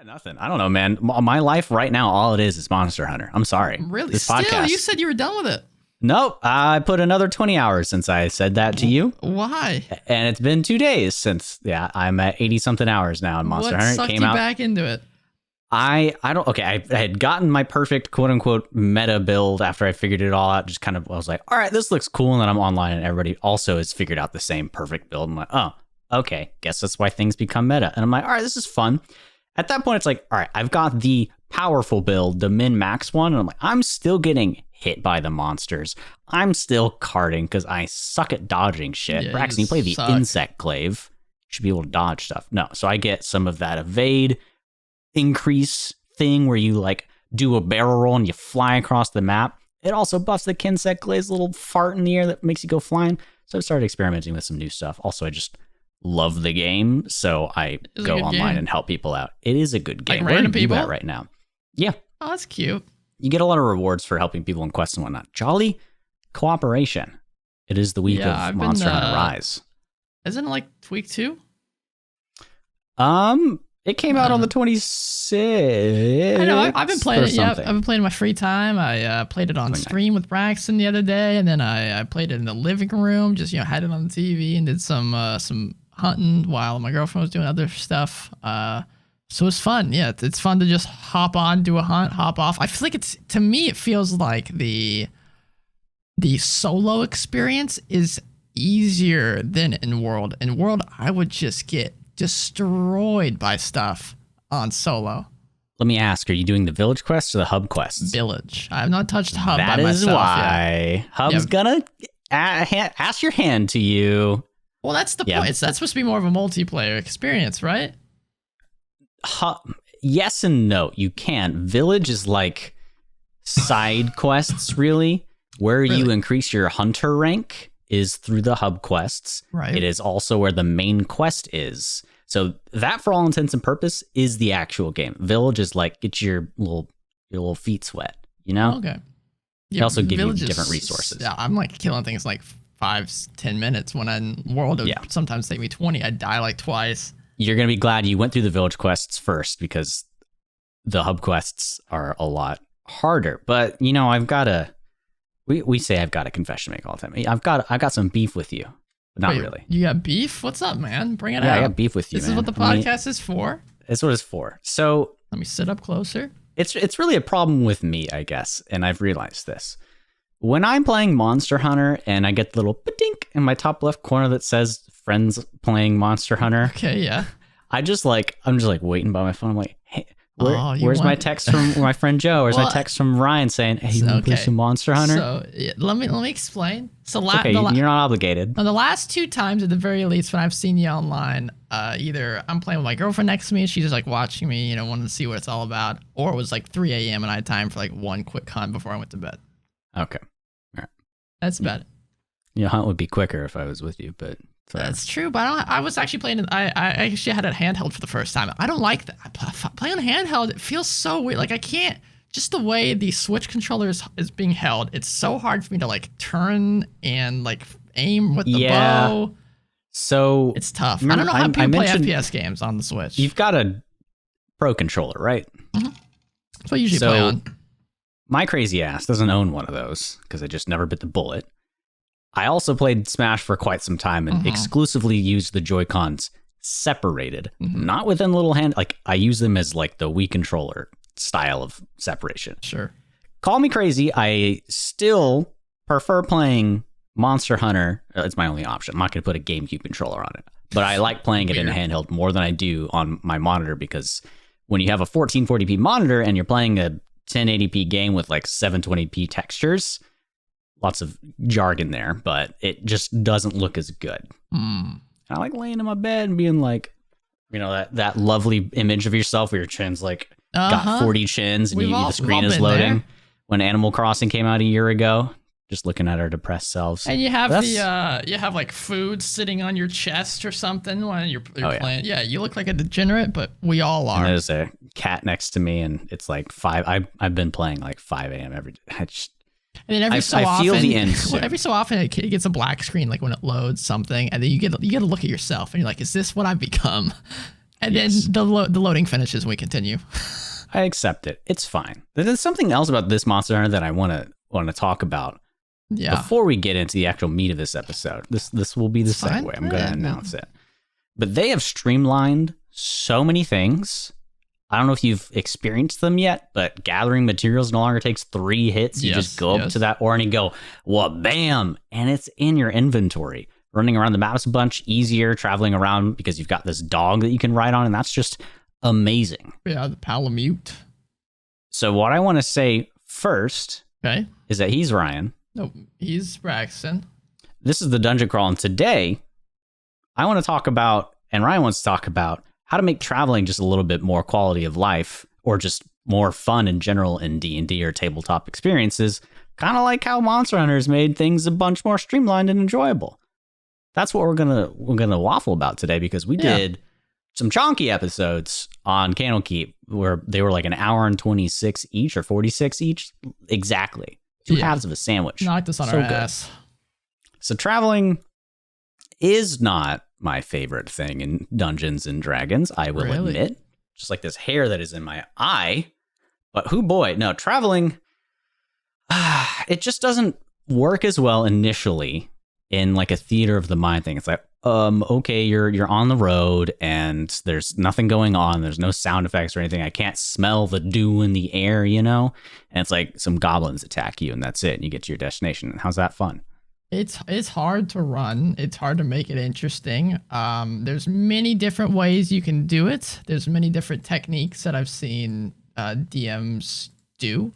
Nothing. I don't know, man. My life right now, all it is Monster Hunter. I'm sorry. Really? This Still, podcast. you said you were done with it. Nope. I put another 20 hours since I said that to you. Why? And it's been 2 days since, I'm at 80 something hours now in Monster Hunter. What sucked you back into it? I had gotten my perfect quote unquote meta build after I figured it all out. Just kind of, I was like, all right, this looks cool. And then I'm online and everybody also has figured out the same perfect build. I'm like, oh, okay. Guess that's why things become meta. And I'm like, all right, this is fun. At that point, it's like, all right, I've got the powerful build, the min-max one. And I'm like, I'm still getting hit by the monsters. I'm still carding because I suck at dodging shit. Yeah, Braxton, you play the insect glaive. You should be able to dodge stuff. No, so I get some of that evade increase thing where you like do a barrel roll and you fly across the map. It also buffs the Kinsect Glaive's little fart in the air that makes you go flying. So I started experimenting with some new stuff. Also, I just love the game, so I go online and help people out. It is a good game. Like random people at right now. Yeah. Oh, that's cute. You get a lot of rewards for helping people in quests and whatnot. Jolly cooperation. It is the week of Monster Hunter Rise. Isn't it like week 2? It came out on the 26th. I know. I've been playing it. Yeah, I've been playing in my free time. I played it on stream with Braxton the other day, and then I played it in the living room. Just had it on the TV and did some hunting while my girlfriend was doing other stuff. So it's fun. Yeah, it's fun to just hop on, do a hunt, hop off. I feel like to me it feels like the solo experience is easier than in World. In World, I would just get destroyed by stuff on solo. Let me ask, are you doing the village quests or the hub quests? Village. I have not touched hub by myself. That is why hub's gonna ask your hand to you. Well, that's the point. That's supposed to be more of a multiplayer experience, right? Yes and no. You can. Village is like side quests, really, where you increase your hunter rank is through the hub quests. Right. It is also where the main quest is. So that, for all intents and purpose, is the actual game. Village is like get your little feet sweat, you know? Okay. They also give you different resources. Yeah, I'm like killing things like 5-10 minutes when in World it would sometimes take me 20. I'd die like twice. You're gonna be glad you went through the village quests first because the hub quests are a lot harder. But I've got a we say I've got a confession to make all the time. I've got some beef with you. But not really. You got beef? What's up, man? Bring it out. Yeah, I got beef with you. This is what the podcast is for. It's what it's for. So let me sit up closer. It's really a problem with me, I guess, and I've realized this. When I'm playing Monster Hunter and I get the little ba-dink in my top left corner that says friends playing Monster Hunter. Okay, yeah. I'm just like waiting by my phone. I'm like, hey, where's my text from my friend Joe? Where's my text from Ryan saying, hey, you want to play some Monster Hunter? So let me explain. So you're not obligated. The last 2 times, at the very least, when I've seen you online, either I'm playing with my girlfriend next to me, she's just like watching me, wanting to see what it's all about, or it was like 3 a.m. and I had time for like one quick hunt before I went to bed. Okay. All right. That's about it. Hunt would be quicker if I was with you, but that's true. But I was actually playing. I actually had a handheld for the first time. I don't like that. Playing on handheld, it feels so weird. Like I can't. Just the way the Switch controller is being held, it's so hard for me to like turn and like aim with the bow. So it's tough. I don't know how people play FPS games on the Switch. You've got a Pro controller, right? Mm-hmm. That's what I usually play on. My crazy ass doesn't own one of those because I just never bit the bullet. I also played Smash for quite some time and exclusively used the Joy-Cons separated, not within little hand. Like I use them as like the Wii controller style of separation. Sure. Call me crazy. I still prefer playing Monster Hunter. It's my only option. I'm not going to put a GameCube controller on it, but I like playing it in a handheld more than I do on my monitor because when you have a 1440p monitor and you're playing a 1080p game with like 720p textures, lots of jargon there, but it just doesn't look as good. I like laying in my bed and being like, that lovely image of yourself where your chin's like got 40 chins and the screen is loading. There. When Animal Crossing came out a year ago, just looking at our depressed selves. And you have you have like food sitting on your chest or something when you're playing. Yeah, you look like a degenerate, but we all are. And there's a cat next to me, and it's like 5. I've been playing like 5 a.m. every day. And then every so often it gets a black screen like when it loads something, and then you get to look at yourself and you're like, is this what I've become? And then the loading finishes and we continue. I accept it. It's fine. There's something else about this Monster Hunter that I want to talk about. Yeah. Before we get into the actual meat of this episode, this will be the segue. I'm going to announce it. But they have streamlined so many things. I don't know if you've experienced them yet, but gathering materials no longer takes 3 hits. You just go up to that ore and you go, well, bam, and it's in your inventory. Running around the map is a bunch easier, traveling around because you've got this dog that you can ride on, and that's just amazing. Yeah, the Palamute. So what I want to say first is that he's Ryan. No, he's Braxton. This is the Dungeon Crawl, and today I want to talk about, and Ryan wants to talk about, how to make traveling just a little bit more quality of life, or just more fun in general in D&D or tabletop experiences, kind of like how Monster Hunter's made things a bunch more streamlined and enjoyable. That's what we're gonna waffle about today, because we did some chonky episodes on Candlekeep where they were like an hour and 26 each, or 46 each, exactly. 2 halves of a sandwich. Knocked us on our ass. So traveling is not my favorite thing in Dungeons and Dragons, I will admit. Just like this hair that is in my eye. But traveling, it just doesn't work as well initially in like a theater of the mind thing. It's like, okay, you're on the road and there's nothing going on. There's no sound effects or anything. I can't smell the dew in the air, And it's like some goblins attack you and that's it. And you get to your destination. And how's that fun? It's hard to run. It's hard to make it interesting. There's many different ways you can do it. There's many different techniques that I've seen DMs do.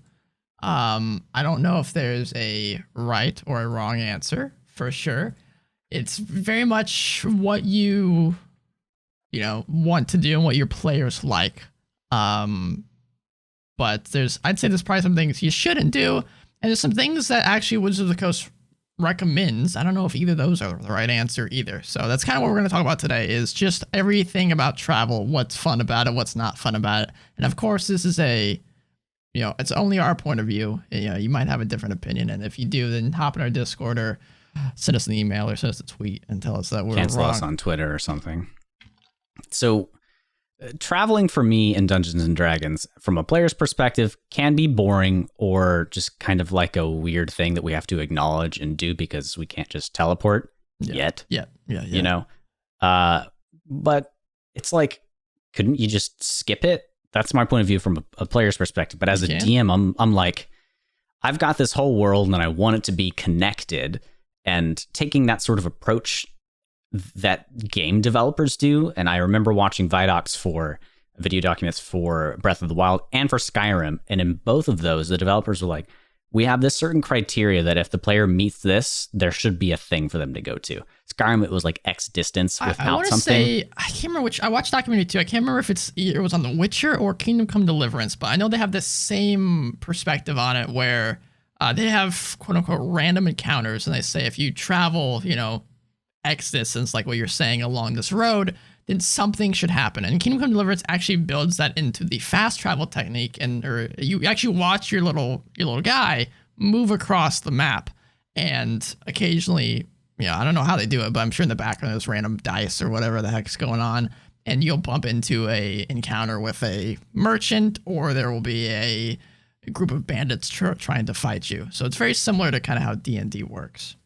I don't know if there's a right or a wrong answer for sure. It's very much what you want to do and what your players like. But I'd say there's probably some things you shouldn't do, and there's some things that actually Wizards of the Coast recommends. I don't know if either of those are the right answer either. So that's kind of what we're going to talk about today, is just everything about travel, what's fun about it, what's not fun about it. And of course, this is it's only our point of view. You might have a different opinion, and if you do, then hop in our Discord or send us an email or send us a tweet and tell us that we're Cancel wrong. us on Twitter or something. So traveling for me in Dungeons and Dragons, from a player's perspective, can be boring or just kind of like a weird thing that we have to acknowledge and do because we can't just teleport yet. Yeah. But it's like, couldn't you just skip it? That's my point of view from a player's perspective. But as a DM, I'm like, I've got this whole world and I want it to be connected, and taking that sort of approach that game developers do. And I remember watching Vidocs for video documents for Breath of the Wild and for Skyrim. And in both of those, the developers were like, we have this certain criteria that if the player meets this, there should be a thing for them to go to. Skyrim, it was like X distance without I something. I can't remember which. I watched documentary too. I can't remember if it was on The Witcher or Kingdom Come Deliverance, but I know they have the same perspective on it where they have quote unquote random encounters, and they say if you travel, X distance, like what you're saying, along this road, then something should happen. And Kingdom Come Deliverance actually builds that into the fast travel technique, or you actually watch your little guy move across the map, and occasionally, I don't know how they do it, but I'm sure in the background there's random dice or whatever the heck's going on, and you'll bump into a encounter with a merchant, or there will be a group of bandits trying to fight you. So it's very similar to kind of how D&D works.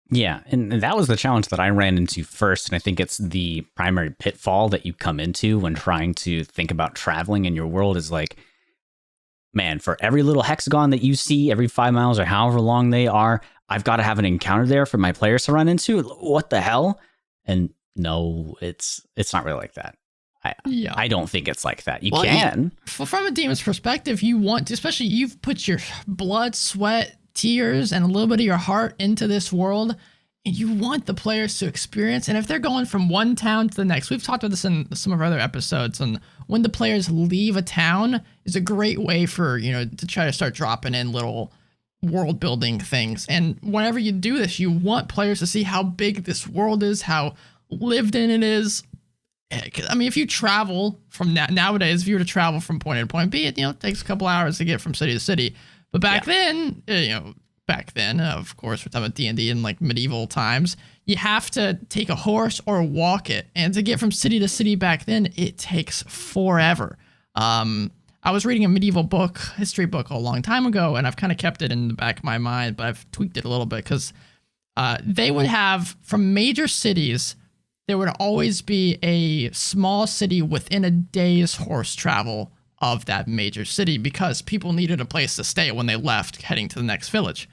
Yeah, and that was the challenge that I ran into first, and I think it's the primary pitfall that you come into when trying to think about traveling in your world is like, man, for every little hexagon that you see every 5 miles or however long they are, I've got to have an encounter there for my players to run into. What the hell? And no, it's not really like that. I don't think it's like that. You can. From a demon's perspective, you want to, especially you've put your blood, sweat, tears, and a little bit of your heart into this world, and you want the players to experience. And if they're going from one town to the next, we've talked about this in some of our other episodes, and when the players leave a town is a great way for, to try to start dropping in little world building things. And whenever you do this, you want players to see how big this world is, how lived in it is. I mean, if you travel from nowadays, if you were to travel from point A to point B, it takes a couple hours to get from city to city. But back then, of course, we're talking about D&D in like medieval times, you have to take a horse or walk it. And to get from city to city back then, it takes forever. I was reading a medieval book, history book a long time ago, and I've kind of kept it in the back of my mind, but I've tweaked it a little bit because they would have, from major cities, there would always be a small city within a day's horse travel of that major city because people needed a place to stay when they left heading to the next village.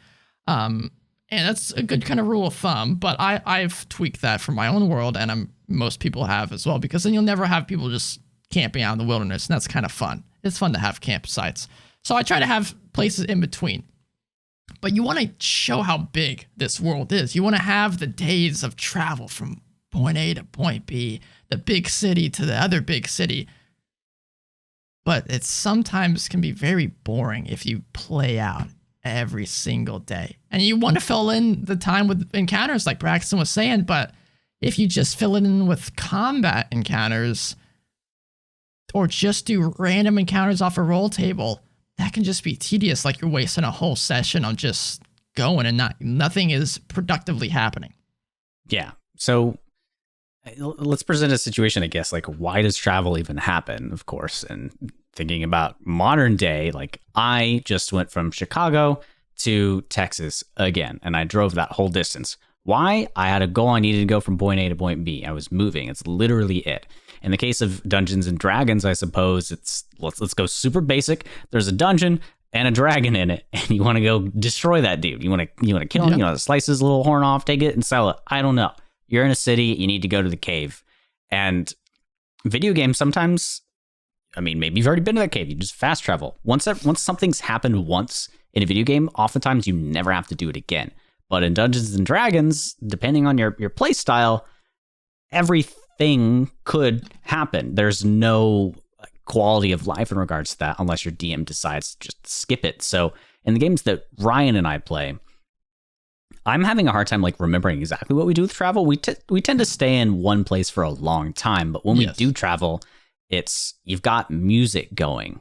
And that's a good kind of rule of thumb, but I've tweaked that for my own world, and most people have as well, because then you'll never have people just camping out in the wilderness, and that's kind of fun. It's fun to have campsites. So I try to have places in between. But you want to show how big this world is. You want to have the days of travel from point A to point B, the big city to the other big city. But it sometimes can be very boring if you play out every single day. And you want to fill in the time with encounters like Braxton was saying, but if you just fill it in with combat encounters or just do random encounters off a roll table, that can just be tedious, like you're wasting a whole session on just going and nothing is productively happening. Yeah. So let's present a situation, I guess, like why does travel even happen, of course, and thinking about modern day, like I just went from Chicago to Texas again, and I drove that whole distance. Why? I had a goal. I needed to go from point A to point B. I was moving. It's literally it. In the case of Dungeons and Dragons, I suppose it's let's go super basic. There's a dungeon and a dragon in it, and you want to go destroy that dude. You want to kill him. Yep. You know, slice his little horn off, take it, and sell it. I don't know. You're in a city. You need to go to the cave, and video games sometimes. I mean, maybe you've already been to that cave. You just fast travel. Once something's happened once in a video game, oftentimes you never have to do it again. But in Dungeons and Dragons, depending on your play style, everything could happen. There's no quality of life in regards to that unless your DM decides to just skip it. So in the games that Ryan and I play, I'm having a hard time like remembering exactly what we do with travel. We tend to stay in one place for a long time, but when we do travel, you've got music going.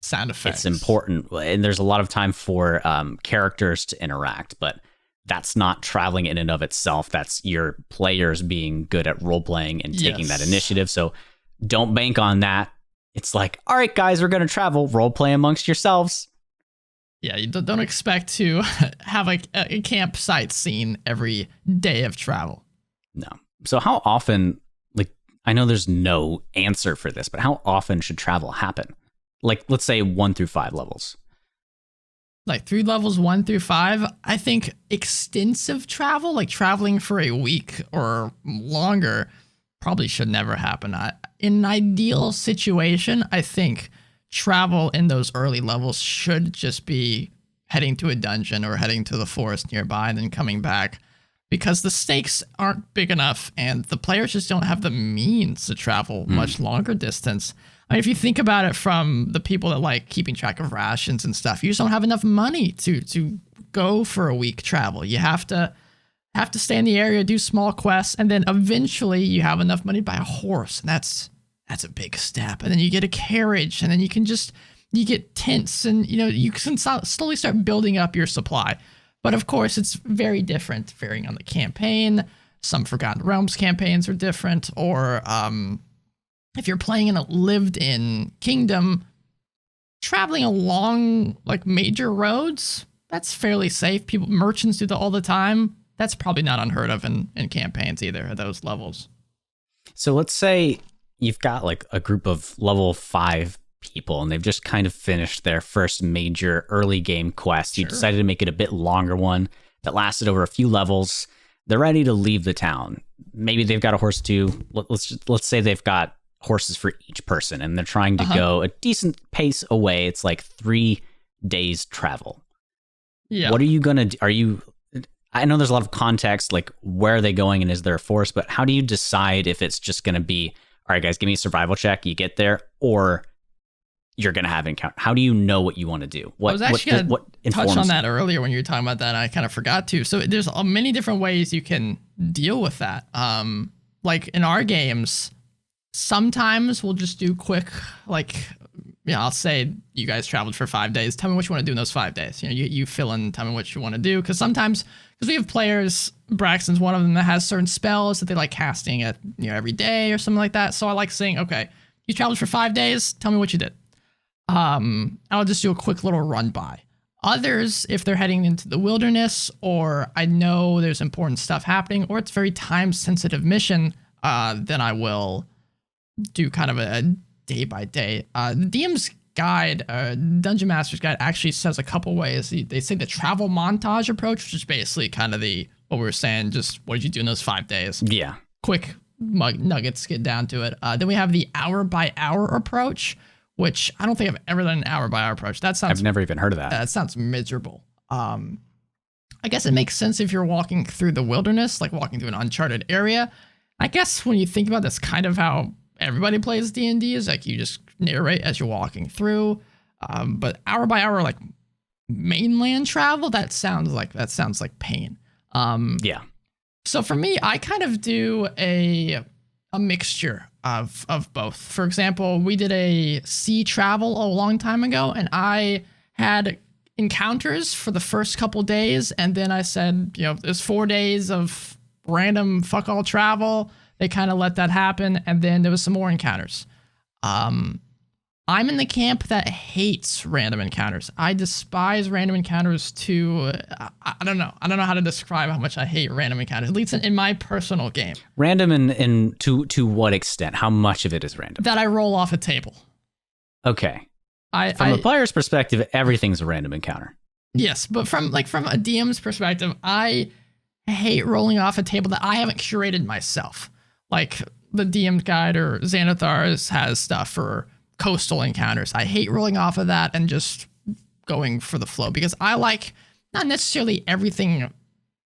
Sound effects. It's important, and there's a lot of time for characters to interact, but that's not traveling in and of itself. That's your players being good at role playing and taking that initiative. So don't bank on that. It's like, all right, guys, we're going to travel, role play amongst yourselves. Yeah, you don't expect to have a campsite scene every day of travel. No. So how often, like, I know there's no answer for this, but how often should travel happen? Like, let's say 1 through 5 levels. Like through levels 1 through 5, I think extensive travel, like traveling for a week or longer, probably should never happen. In an ideal situation, I think travel in those early levels should just be heading to a dungeon or heading to the forest nearby and then coming back, because the stakes aren't big enough and the players just don't have the means to travel much longer distance. I mean, if you think about it from the people that like keeping track of rations and stuff, you just don't have enough money to go for a week travel. You have to stay in the area, do small quests, and then eventually you have enough money to buy a horse, and that's a big step. And then you get a carriage, and then you get tents, and you can slowly start building up your supply. But of course, it's very different varying on the campaign. Some Forgotten Realms campaigns are different, or if you're playing in a lived-in kingdom, traveling along like major roads, that's fairly safe. Merchants do that all the time. That's probably not unheard of in campaigns either at those levels. So let's say you've got like a group of level 5 people and they've just kind of finished their first major early game quest. You decided to make it a bit longer one that lasted over a few levels. They're ready to leave the town. Maybe they've got a horse too. Let's say they've got horses for each person and they're trying to go a decent pace away. It's like 3 days travel. Yeah. What are you going to do? I know there's a lot of context, like where are they going and is there a force, but how do you decide if it's just going to be, all right, guys, give me a survival check, you get there, or you're going to have an encounter? How do you know what you want to do? I was actually going to touch on that earlier when you were talking about that. I kind of forgot to. So there's many different ways you can deal with that. Like in our games, sometimes we'll just do quick, like I'll say you guys traveled for 5 days. Tell me what you want to do in those 5 days. You fill in, tell me what you want to do. Because sometimes, because we have players, Braxton's one of them that has certain spells that they like casting at every day or something like that. So I like saying, okay, you traveled for 5 days. Tell me what you did. I'll just do a quick little run by. Others, if they're heading into the wilderness, or I know there's important stuff happening, or it's very time sensitive mission, then I will do kind of a day by day. The DM's guide, Dungeon Master's guide, actually says a couple ways. They say the travel montage approach, which is basically kind of what we were saying, just what did you do in those 5 days? Yeah. Quick nuggets, get down to it. Then we have the hour by hour approach, which I don't think I've ever done an hour by hour approach. I've never even heard of that. That sounds miserable. I guess it makes sense if you're walking through the wilderness, like walking through an uncharted area. I guess when you think about this, kind of how everybody plays D&D is like you just narrate as you're walking through. But hour by hour, like mainland travel, that sounds like pain. Yeah. So for me, I kind of do a mixture of both. For example, we did a sea travel a long time ago, and I had encounters for the first couple days, and then I said, there's 4 days of random fuck all travel. They kind of let that happen, and then there was some more encounters. I'm in the camp that hates random encounters. I despise random encounters to, I don't know. I don't know how to describe how much I hate random encounters, at least in my personal game. Random and to what extent? How much of it is random? That I roll off a table. Okay. From a player's perspective, everything's a random encounter. Yes, but from a DM's perspective, I hate rolling off a table that I haven't curated myself. Like the DM guide or Xanathar's has stuff for coastal encounters. I hate rolling off of that and just going for the flow, because I like not necessarily everything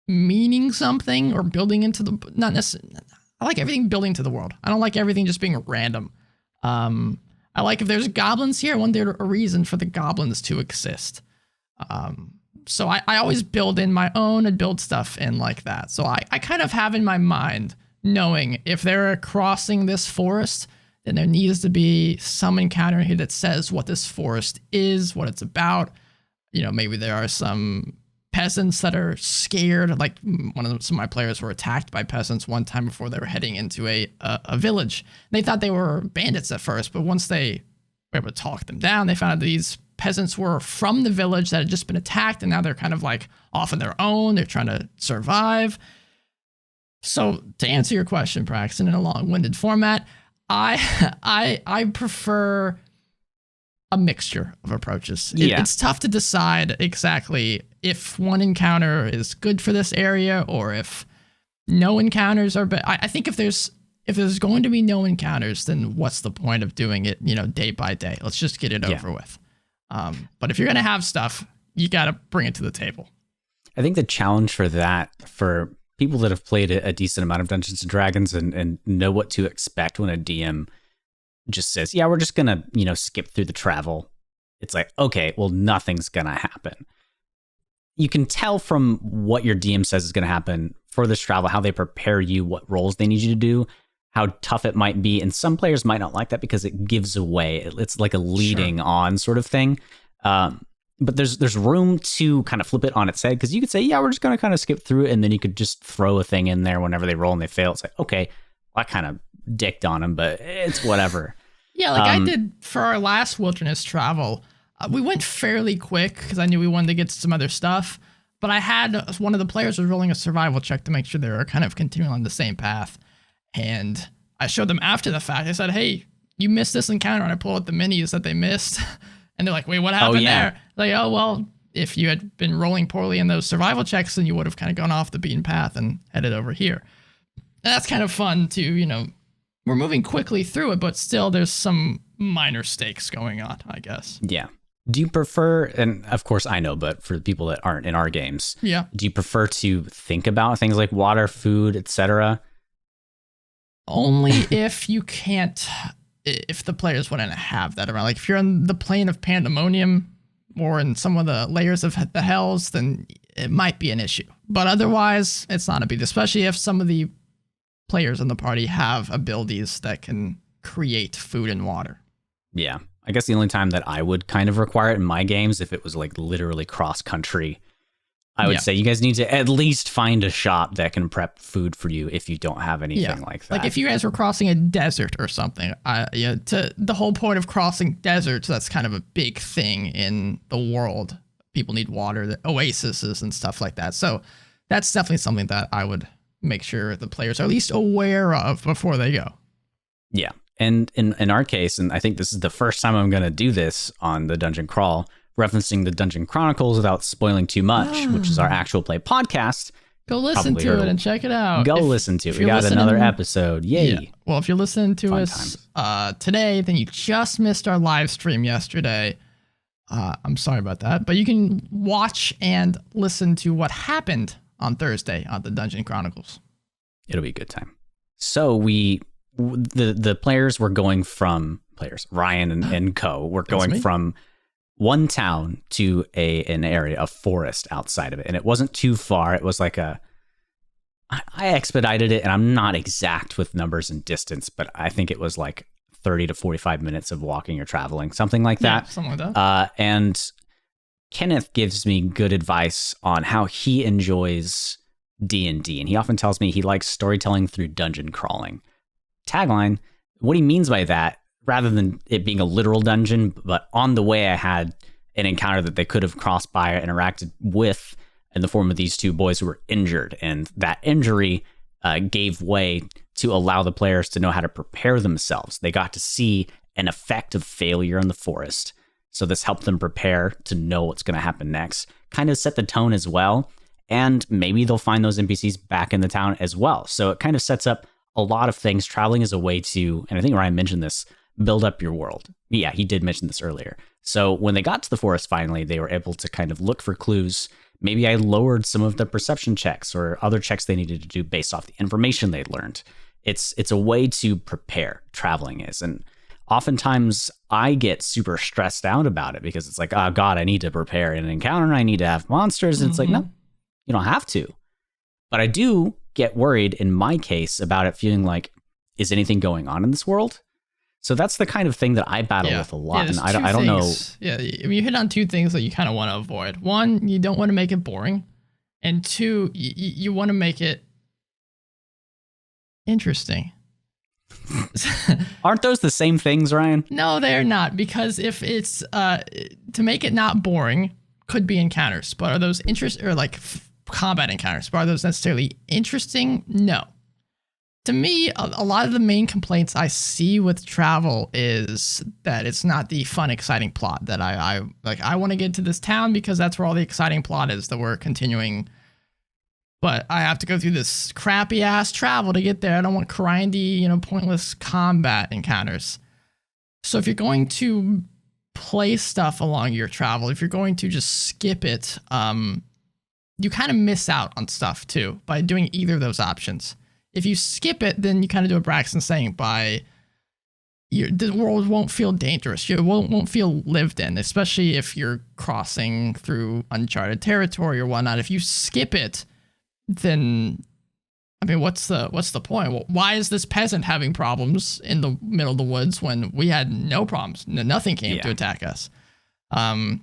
meaning something or building into the, not necessarily, I like everything building to the world. I don't like everything just being random. I like if there's goblins here, I want there a reason for the goblins to exist. So I always build in my own and build stuff in like that. So I kind of have in my mind knowing if they're crossing this forest, then there needs to be some encounter here that says what this forest is, what it's about. Maybe there are some peasants that are scared. Like some of my players were attacked by peasants one time before they were heading into a village. They thought they were bandits at first, but once they were able to talk them down, they found out these peasants were from the village that had just been attacked, and now they're kind of like off on their own. They're trying to survive. So to answer your question, Braxton, in a long-winded format, I prefer a mixture of approaches. It's tough to decide exactly if one encounter is good for this area or if no encounters are. But I think if there's going to be no encounters, then what's the point of doing it? Day by day. Let's just get it over with. But if you're gonna have stuff, you got to bring it to the table. I think the challenge for that, for people that have played a decent amount of Dungeons and Dragons and know what to expect when a DM just says, yeah, we're just going to, skip through the travel. It's like, okay, well, nothing's going to happen. You can tell from what your DM says is going to happen for this travel, how they prepare you, what roles they need you to do, how tough it might be. And some players might not like that because it gives away. It's like a leading on sort of thing. But there's room to kind of flip it on its head, because you could say, yeah, we're just going to kind of skip through it, and then you could just throw a thing in there whenever they roll and they fail. It's like, okay, well, I kind of dicked on them, but it's whatever. Yeah, like I did for our last wilderness travel. We went fairly quick because I knew we wanted to get to some other stuff, but I had one of the players was rolling a survival check to make sure they were kind of continuing on the same path. And I showed them after the fact. I said, hey, you missed this encounter, and I pulled out the minis that they missed. And they're like, wait, what happened there? Like, oh, well, if you had been rolling poorly in those survival checks, then you would have kind of gone off the beaten path and headed over here. And that's kind of fun to, we're moving quickly through it, but still there's some minor stakes going on, I guess. Yeah. Do you prefer, and of course I know, but for the people that aren't in our games, do you prefer to think about things like water, food, etc.? Only if you can't... if the players wouldn't have that around. Like if you're on the plane of Pandemonium or in some of the layers of the Hells, then it might be an issue. But otherwise, it's not a big deal, especially if some of the players in the party have abilities that can create food and water. Yeah. I guess the only time that I would kind of require it in my games, if it was like literally cross country, I would say you guys need to at least find a shop that can prep food for you if you don't have anything like that. Like if you guys were crossing a desert or something, to the whole point of crossing deserts, that's kind of a big thing in the world. People need water, the oases and stuff like that. So that's definitely something that I would make sure the players are at least aware of before they go. Yeah. And in our case, and I think this is the first time I'm going to do this on the Dungeon Crawl, referencing the Dungeon Chronicles without spoiling too much, which is our actual play podcast. Go listen to it and check it out. Listen to it. We got another episode. Yay. Yeah. Well, if you're listening to us today, then you just missed our live stream yesterday. I'm sorry about that. But you can watch and listen to what happened on Thursday on the Dungeon Chronicles. It'll be a good time. So the players were going from Ryan and co. We're going from one town to an area, a forest outside of it. And it wasn't too far. It was like I expedited it, and I'm not exact with numbers and distance, but I think it was like 30 to 45 minutes of walking or traveling, something like that. Yeah, something like that. And Kenneth gives me good advice on how he enjoys D&D. And he often tells me he likes storytelling through dungeon crawling. Tagline, what he means by that, rather than it being a literal dungeon, but on the way I had an encounter that they could have crossed by or interacted with in the form of these two boys who were injured. And that injury gave way to allow the players to know how to prepare themselves. They got to see an effect of failure in the forest. So this helped them prepare to know what's going to happen next, kind of set the tone as well. And maybe they'll find those NPCs back in the town as well. So it kind of sets up a lot of things. Traveling is a way to, and I think Ryan mentioned this, build up your world. Yeah, he did mention this earlier. So when they got to the forest finally, they were able to kind of look for clues. Maybe I lowered some of the perception checks or other checks they needed to do based off the information they'd learned. It's a way to prepare, traveling is. And oftentimes I get super stressed out about it because it's like, oh God, I need to prepare an encounter. I need to have monsters. And it's like, no, you don't have to. But I do get worried in my case about it feeling like, is anything going on in this world? So that's the kind of thing that I battle with a lot. And I don't know. Yeah, I mean, you hit on two things that you kind of want to avoid. One, you don't want to make it boring. And two, you want to make it interesting. Aren't those the same things, Ryan? No, they're not. Because if it's to make it not boring, could be encounters. But are those combat encounters? But are those necessarily interesting? No. To me, a lot of the main complaints I see with travel is that it's not the fun, exciting plot that I like. I want to get to this town because that's where all the exciting plot is that we're continuing. But I have to go through this crappy ass travel to get there. I don't want grindy, pointless combat encounters. So if you're going to play stuff along your travel, if you're going to just skip it, you kind of miss out on stuff too by doing either of those options. If you skip it, then you kind of do what Braxton's saying the world won't feel dangerous. It won't feel lived in, especially if you're crossing through uncharted territory or whatnot. If you skip it, then, I mean, what's the point? Well, why is this peasant having problems in the middle of the woods when we had no problems? Nothing came to attack us. And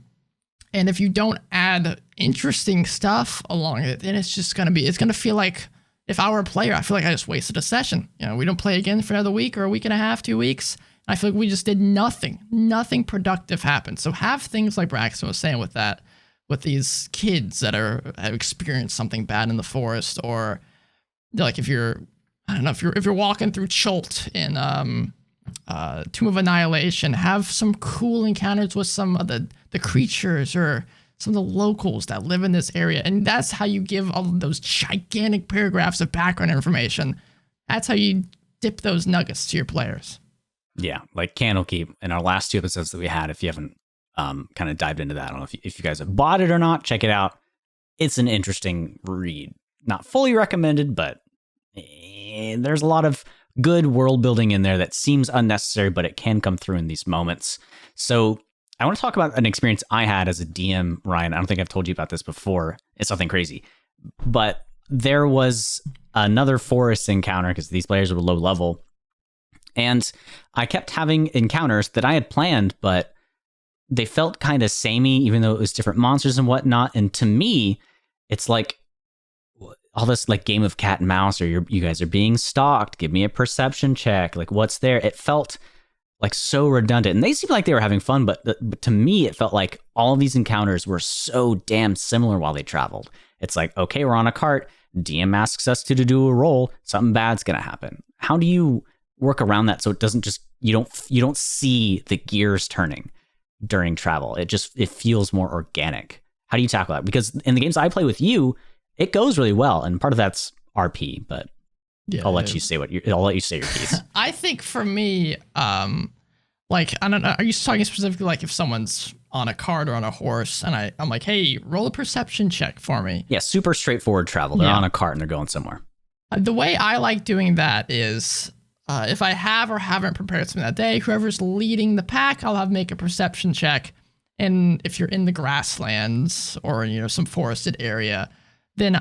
if you don't add interesting stuff along it, then it's going to feel like, if I were a player, I feel like I just wasted a session. We don't play again for another week or a week and a half, 2 weeks. I feel like we just did nothing. Nothing productive happened. So have things like Braxton was saying with these kids that have experienced something bad in the forest, or like if you're walking through Chult in Tomb of Annihilation, have some cool encounters with some of the creatures or some of the locals that live in this area. And that's how you give all of those gigantic paragraphs of background information. That's how you dip those nuggets to your players. Yeah, like Candlekeep in our last 2 episodes that we had, if you haven't kind of dived into that, I don't know if you guys have bought it or not, check it out. It's an interesting read. Not fully recommended, but there's a lot of good world building in there that seems unnecessary, but it can come through in these moments. So I want to talk about an experience I had as a DM, Ryan. I don't think I've told you about this before. It's nothing crazy. But there was another forest encounter because these players were low level. And I kept having encounters that I had planned, but they felt kind of samey, even though it was different monsters and whatnot. And to me, it's like all this like game of cat and mouse, or you guys are being stalked. Give me a perception check. Like, what's there? It felt like so redundant. And they seemed like they were having fun, but to me, it felt like all of these encounters were so damn similar while they traveled. It's like, okay, we're on a cart. DM asks us to do a roll. Something bad's going to happen. How do you work around that so it doesn't just, you don't see the gears turning during travel? It feels more organic. How do you tackle that? Because in the games I play with you, it goes really well, and part of that's RP, but yeah, I'll let you say your piece. I think for me, like, I don't know, are you talking specifically like if someone's on a cart or on a horse and I'm like, hey, roll a perception check for me? Yeah, super straightforward travel. They're on a cart and they're going somewhere. The way I like doing that is if I have or haven't prepared something that day, whoever's leading the pack, I'll have make a perception check. And if you're in the grasslands or, some forested area, then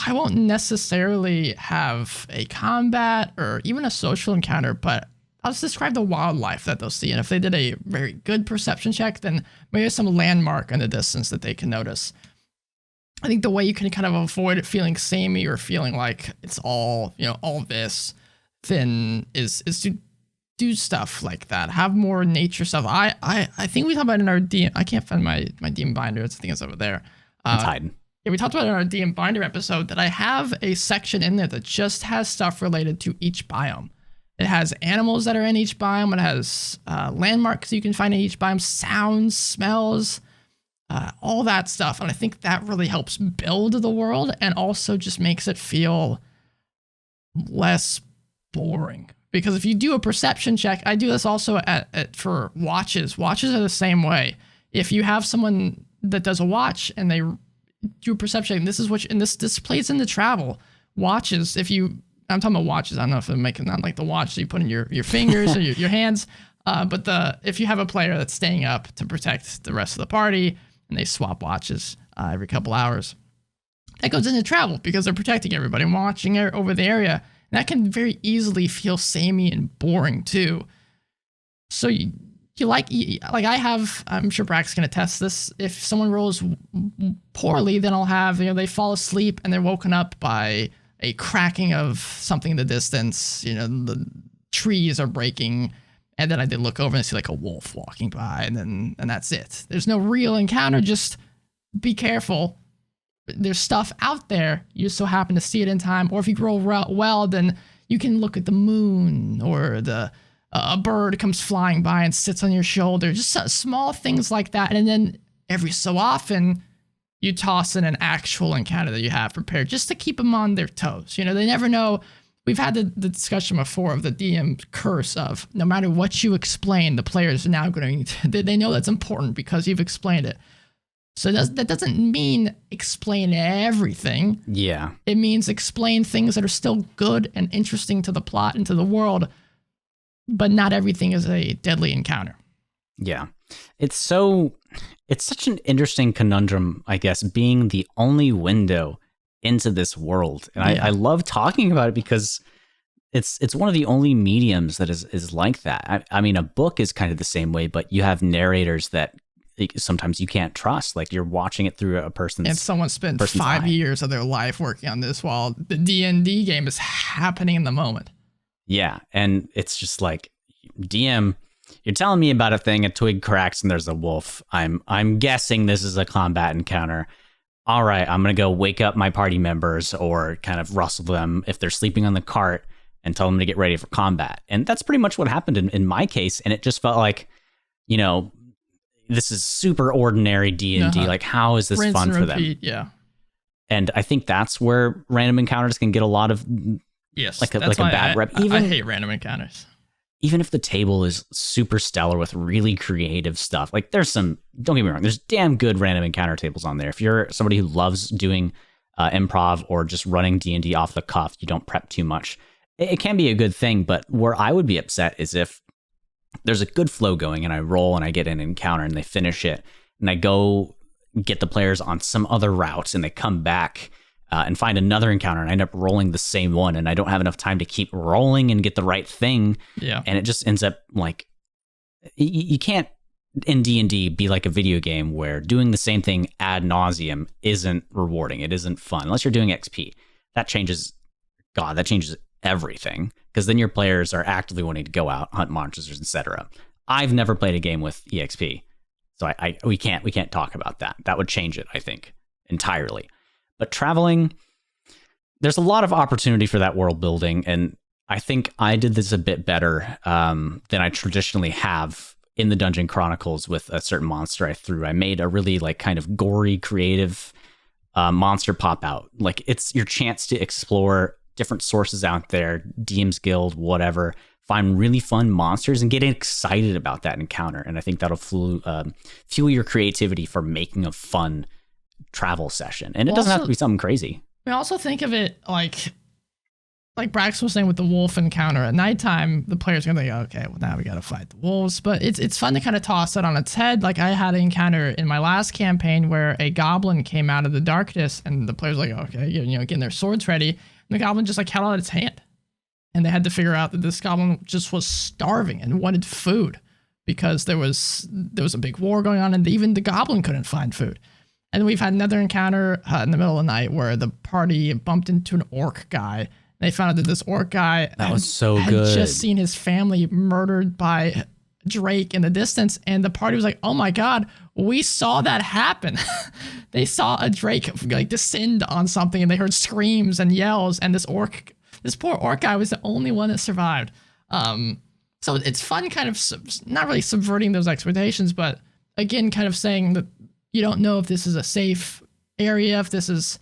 I won't necessarily have a combat or even a social encounter, but I'll just describe the wildlife that they'll see. And if they did a very good perception check, then maybe there's some landmark in the distance that they can notice. I think the way you can kind of avoid it feeling samey or feeling like it's all, all this, then is to do stuff like that. Have more nature stuff. I think we talked about it in our DM. I can't find my DM binder. I think it's over there. It's hiding. Yeah, we talked about it in our DM binder episode that I have a section in there that just has stuff related to each biome. It has animals that are in each biome. It has landmarks you can find in each biome, sounds, smells, all that stuff. And I think that really helps build the world and also just makes it feel less boring. Because if you do a perception check, I do this also for watches. Watches are the same way. If you have someone that does a watch and they do a perception check, and this plays into travel. Watches, I'm talking about watches. I don't know if I'm making not like the watch that you put in your fingers or your hands, but if you have a player that's staying up to protect the rest of the party and they swap watches every couple hours, that goes into travel because they're protecting everybody and watching over the area. And that can very easily feel samey and boring too. So I'm sure Brax can attest this. If someone rolls poorly, then I'll have, they fall asleep and they're woken up by a cracking of something in the distance, the trees are breaking, and then I did look over and see like a wolf walking by, and that's it. There's no real encounter, just be careful. There's stuff out there, you just so happen to see it in time, or if you roll well, then you can look at the moon, or a bird comes flying by and sits on your shoulder, just small things like that, and then every so often, you toss in an actual encounter that you have prepared just to keep them on their toes. They never know. We've had the discussion before of the DM curse of no matter what you explain, the players are now going to, they know that's important because you've explained it. So that doesn't mean explain everything. Yeah. It means explain things that are still good and interesting to the plot and to the world, but not everything is a deadly encounter. Yeah. It's such an interesting conundrum, I guess, being the only window into this world. And I love talking about it because it's one of the only mediums that is like that. I mean, a book is kind of the same way, but you have narrators that sometimes you can't trust. Like you're watching it through a person's and someone spent 5 years of their life working on this while the D&D game is happening in the moment. Yeah. And it's just like, DM, you're telling me about a thing, a twig cracks and there's a wolf. I'm guessing this is a combat encounter. All right, I'm going to go wake up my party members or kind of rustle them if they're sleeping on the cart and tell them to get ready for combat. And that's pretty much what happened in my case. And it just felt like, this is super ordinary D&D. Like, how is this rinse fun for them? Yeah. And I think that's where random encounters can get a lot of like a bad rep. I hate random encounters. Even if the table is super stellar with really creative stuff, like don't get me wrong, there's damn good random encounter tables on there. If you're somebody who loves doing improv or just running D&D off the cuff, you don't prep too much, it can be a good thing. But where I would be upset is if there's a good flow going and I roll and I get an encounter and they finish it and I go get the players on some other route and they come back and find another encounter, and I end up rolling the same one, and I don't have enough time to keep rolling and get the right thing. Yeah. And it just ends up like, you can't in D&D be like a video game where doing the same thing ad nauseum isn't rewarding. It isn't fun unless you're doing XP. That changes everything, because then your players are actively wanting to go out, hunt monsters, etc. I've never played a game with EXP, so we can't talk about that. That would change it, I think, entirely. But traveling, there's a lot of opportunity for that world building, and I think I did this a bit better than I traditionally have in the Dungeon Chronicles with a certain monster I threw. I made a really like kind of gory, creative monster pop out. Like, it's your chance to explore different sources out there, DM's Guild, whatever, find really fun monsters and get excited about that encounter. And I think that'll fuel your creativity for making a fun travel session. And it doesn't have to be something crazy. We also think of it like Brax was saying with the wolf encounter. At nighttime, the player's gonna think, okay, well, now we gotta fight the wolves. But it's fun to kind of toss it on its head. Like, I had an encounter in my last campaign where a goblin came out of the darkness, and the player's like, okay, getting their swords ready. And the goblin just like held out its hand. And they had to figure out that this goblin just was starving and wanted food because there was a big war going on, and even the goblin couldn't find food. And we've had another encounter in the middle of the night where the party bumped into an orc guy. They found out that this orc guy had just seen his family murdered by Drake in the distance, and the party was like, "Oh my god, we saw that happen." They saw a Drake like descend on something, and they heard screams and yells, and this poor orc guy was the only one that survived. So it's fun, kind of not really subverting those expectations, but again, kind of saying that you don't know if this is a safe area, if this is.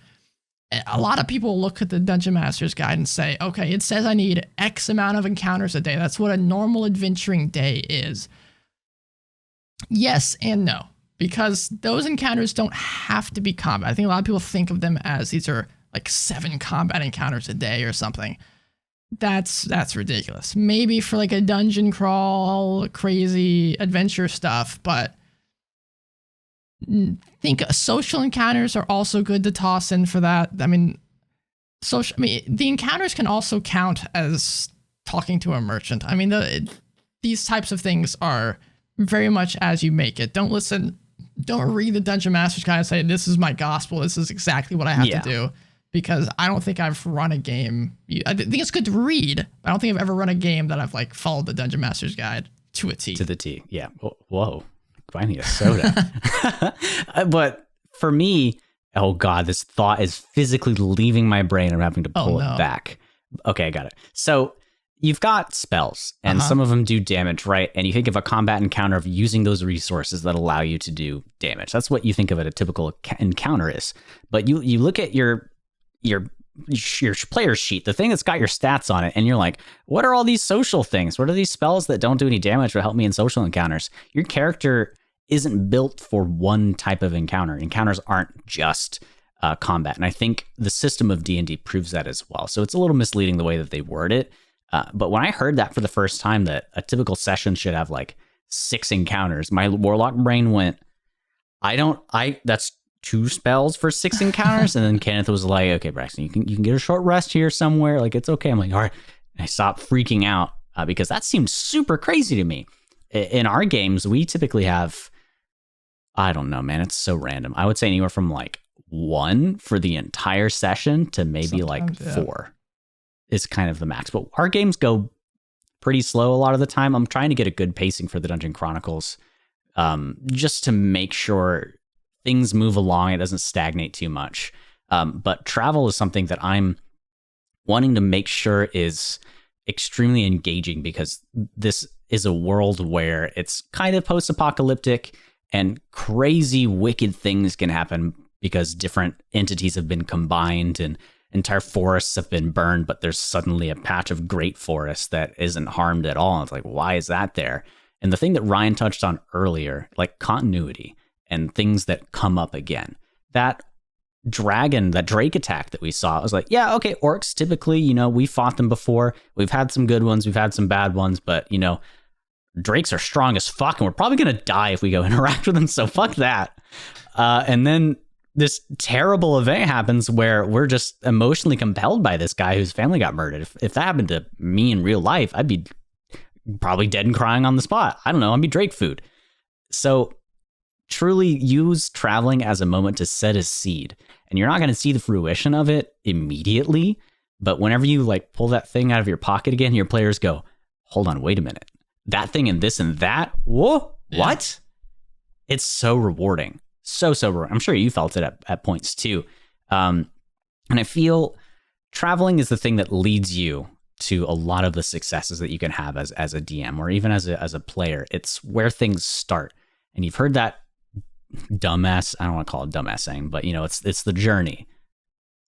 A lot of people look at the Dungeon Master's Guide and say, okay, it says I need X amount of encounters a day. That's what a normal adventuring day is. Yes and no, because those encounters don't have to be combat. I think a lot of people think of them as these are like 7 combat encounters a day or something. That's ridiculous. Maybe for like a dungeon crawl, crazy adventure stuff, but think social encounters are also good to toss in for that. I mean, the encounters can also count as talking to a merchant. I mean, these types of things are very much as you make it. Don't read the Dungeon Master's Guide and say, this is my gospel, this is exactly what I have to do. Because I don't think I've run a game. I think it's good to read, but I don't think I've ever run a game that I've like followed the Dungeon Master's Guide to a T. To the T, yeah. Whoa. Finding a soda. But for me, oh God, this thought is physically leaving my brain. I'm having to pull it back. Okay, I got it. So you've got spells, and some of them do damage, right? And you think of a combat encounter of using those resources that allow you to do damage. That's what you think of a typical encounter is. But you look at your player sheet, the thing that's got your stats on it, and you're like, what are all these social things? What are these spells that don't do any damage but help me in social encounters? Your character isn't built for one type of encounter. Encounters aren't just combat, and I think the system of D&D proves that as well. So it's a little misleading the way that they word it. But when I heard that for the first time, that a typical session should have like 6 encounters, my warlock brain went, that's 2 spells for 6 encounters. And then Kenneth was like, okay, Braxton, you can get a short rest here somewhere. Like, it's okay. I'm like, all right. And I stopped freaking out because that seemed super crazy to me. In our games, we typically have, I don't know, man, it's so random. I would say anywhere from like 1 for the entire session to maybe sometimes, like 4 is kind of the max. But our games go pretty slow a lot of the time. I'm trying to get a good pacing for the Dungeon Chronicles just to make sure things move along. It doesn't stagnate too much. But travel is something that I'm wanting to make sure is extremely engaging, because this is a world where it's kind of post-apocalyptic and crazy, wicked things can happen because different entities have been combined and entire forests have been burned, but there's suddenly a patch of great forest that isn't harmed at all. It's like, why is that there? And the thing that Ryan touched on earlier, like continuity and things that come up again. That Drake attack that we saw, I was like, yeah, okay, orcs typically, we fought them before. We've had some good ones, we've had some bad ones, but, Drakes are strong as fuck, and we're probably going to die if we go interact with them, so fuck that. And then this terrible event happens where we're just emotionally compelled by this guy whose family got murdered. If that happened to me in real life, I'd be probably dead and crying on the spot. I don't know. I'd be Drake food. So truly use traveling as a moment to set a seed. And you're not going to see the fruition of it immediately. But whenever you like pull that thing out of your pocket again, your players go, hold on, wait a minute. That thing and this and that? Whoa, what? It's so rewarding. So rewarding. I'm sure you felt it at points too. And I feel traveling is the thing that leads you to a lot of the successes that you can have as a DM or even as a player. It's where things start. And you've heard that dumbass, I don't want to call it dumbass saying, but it's the journey,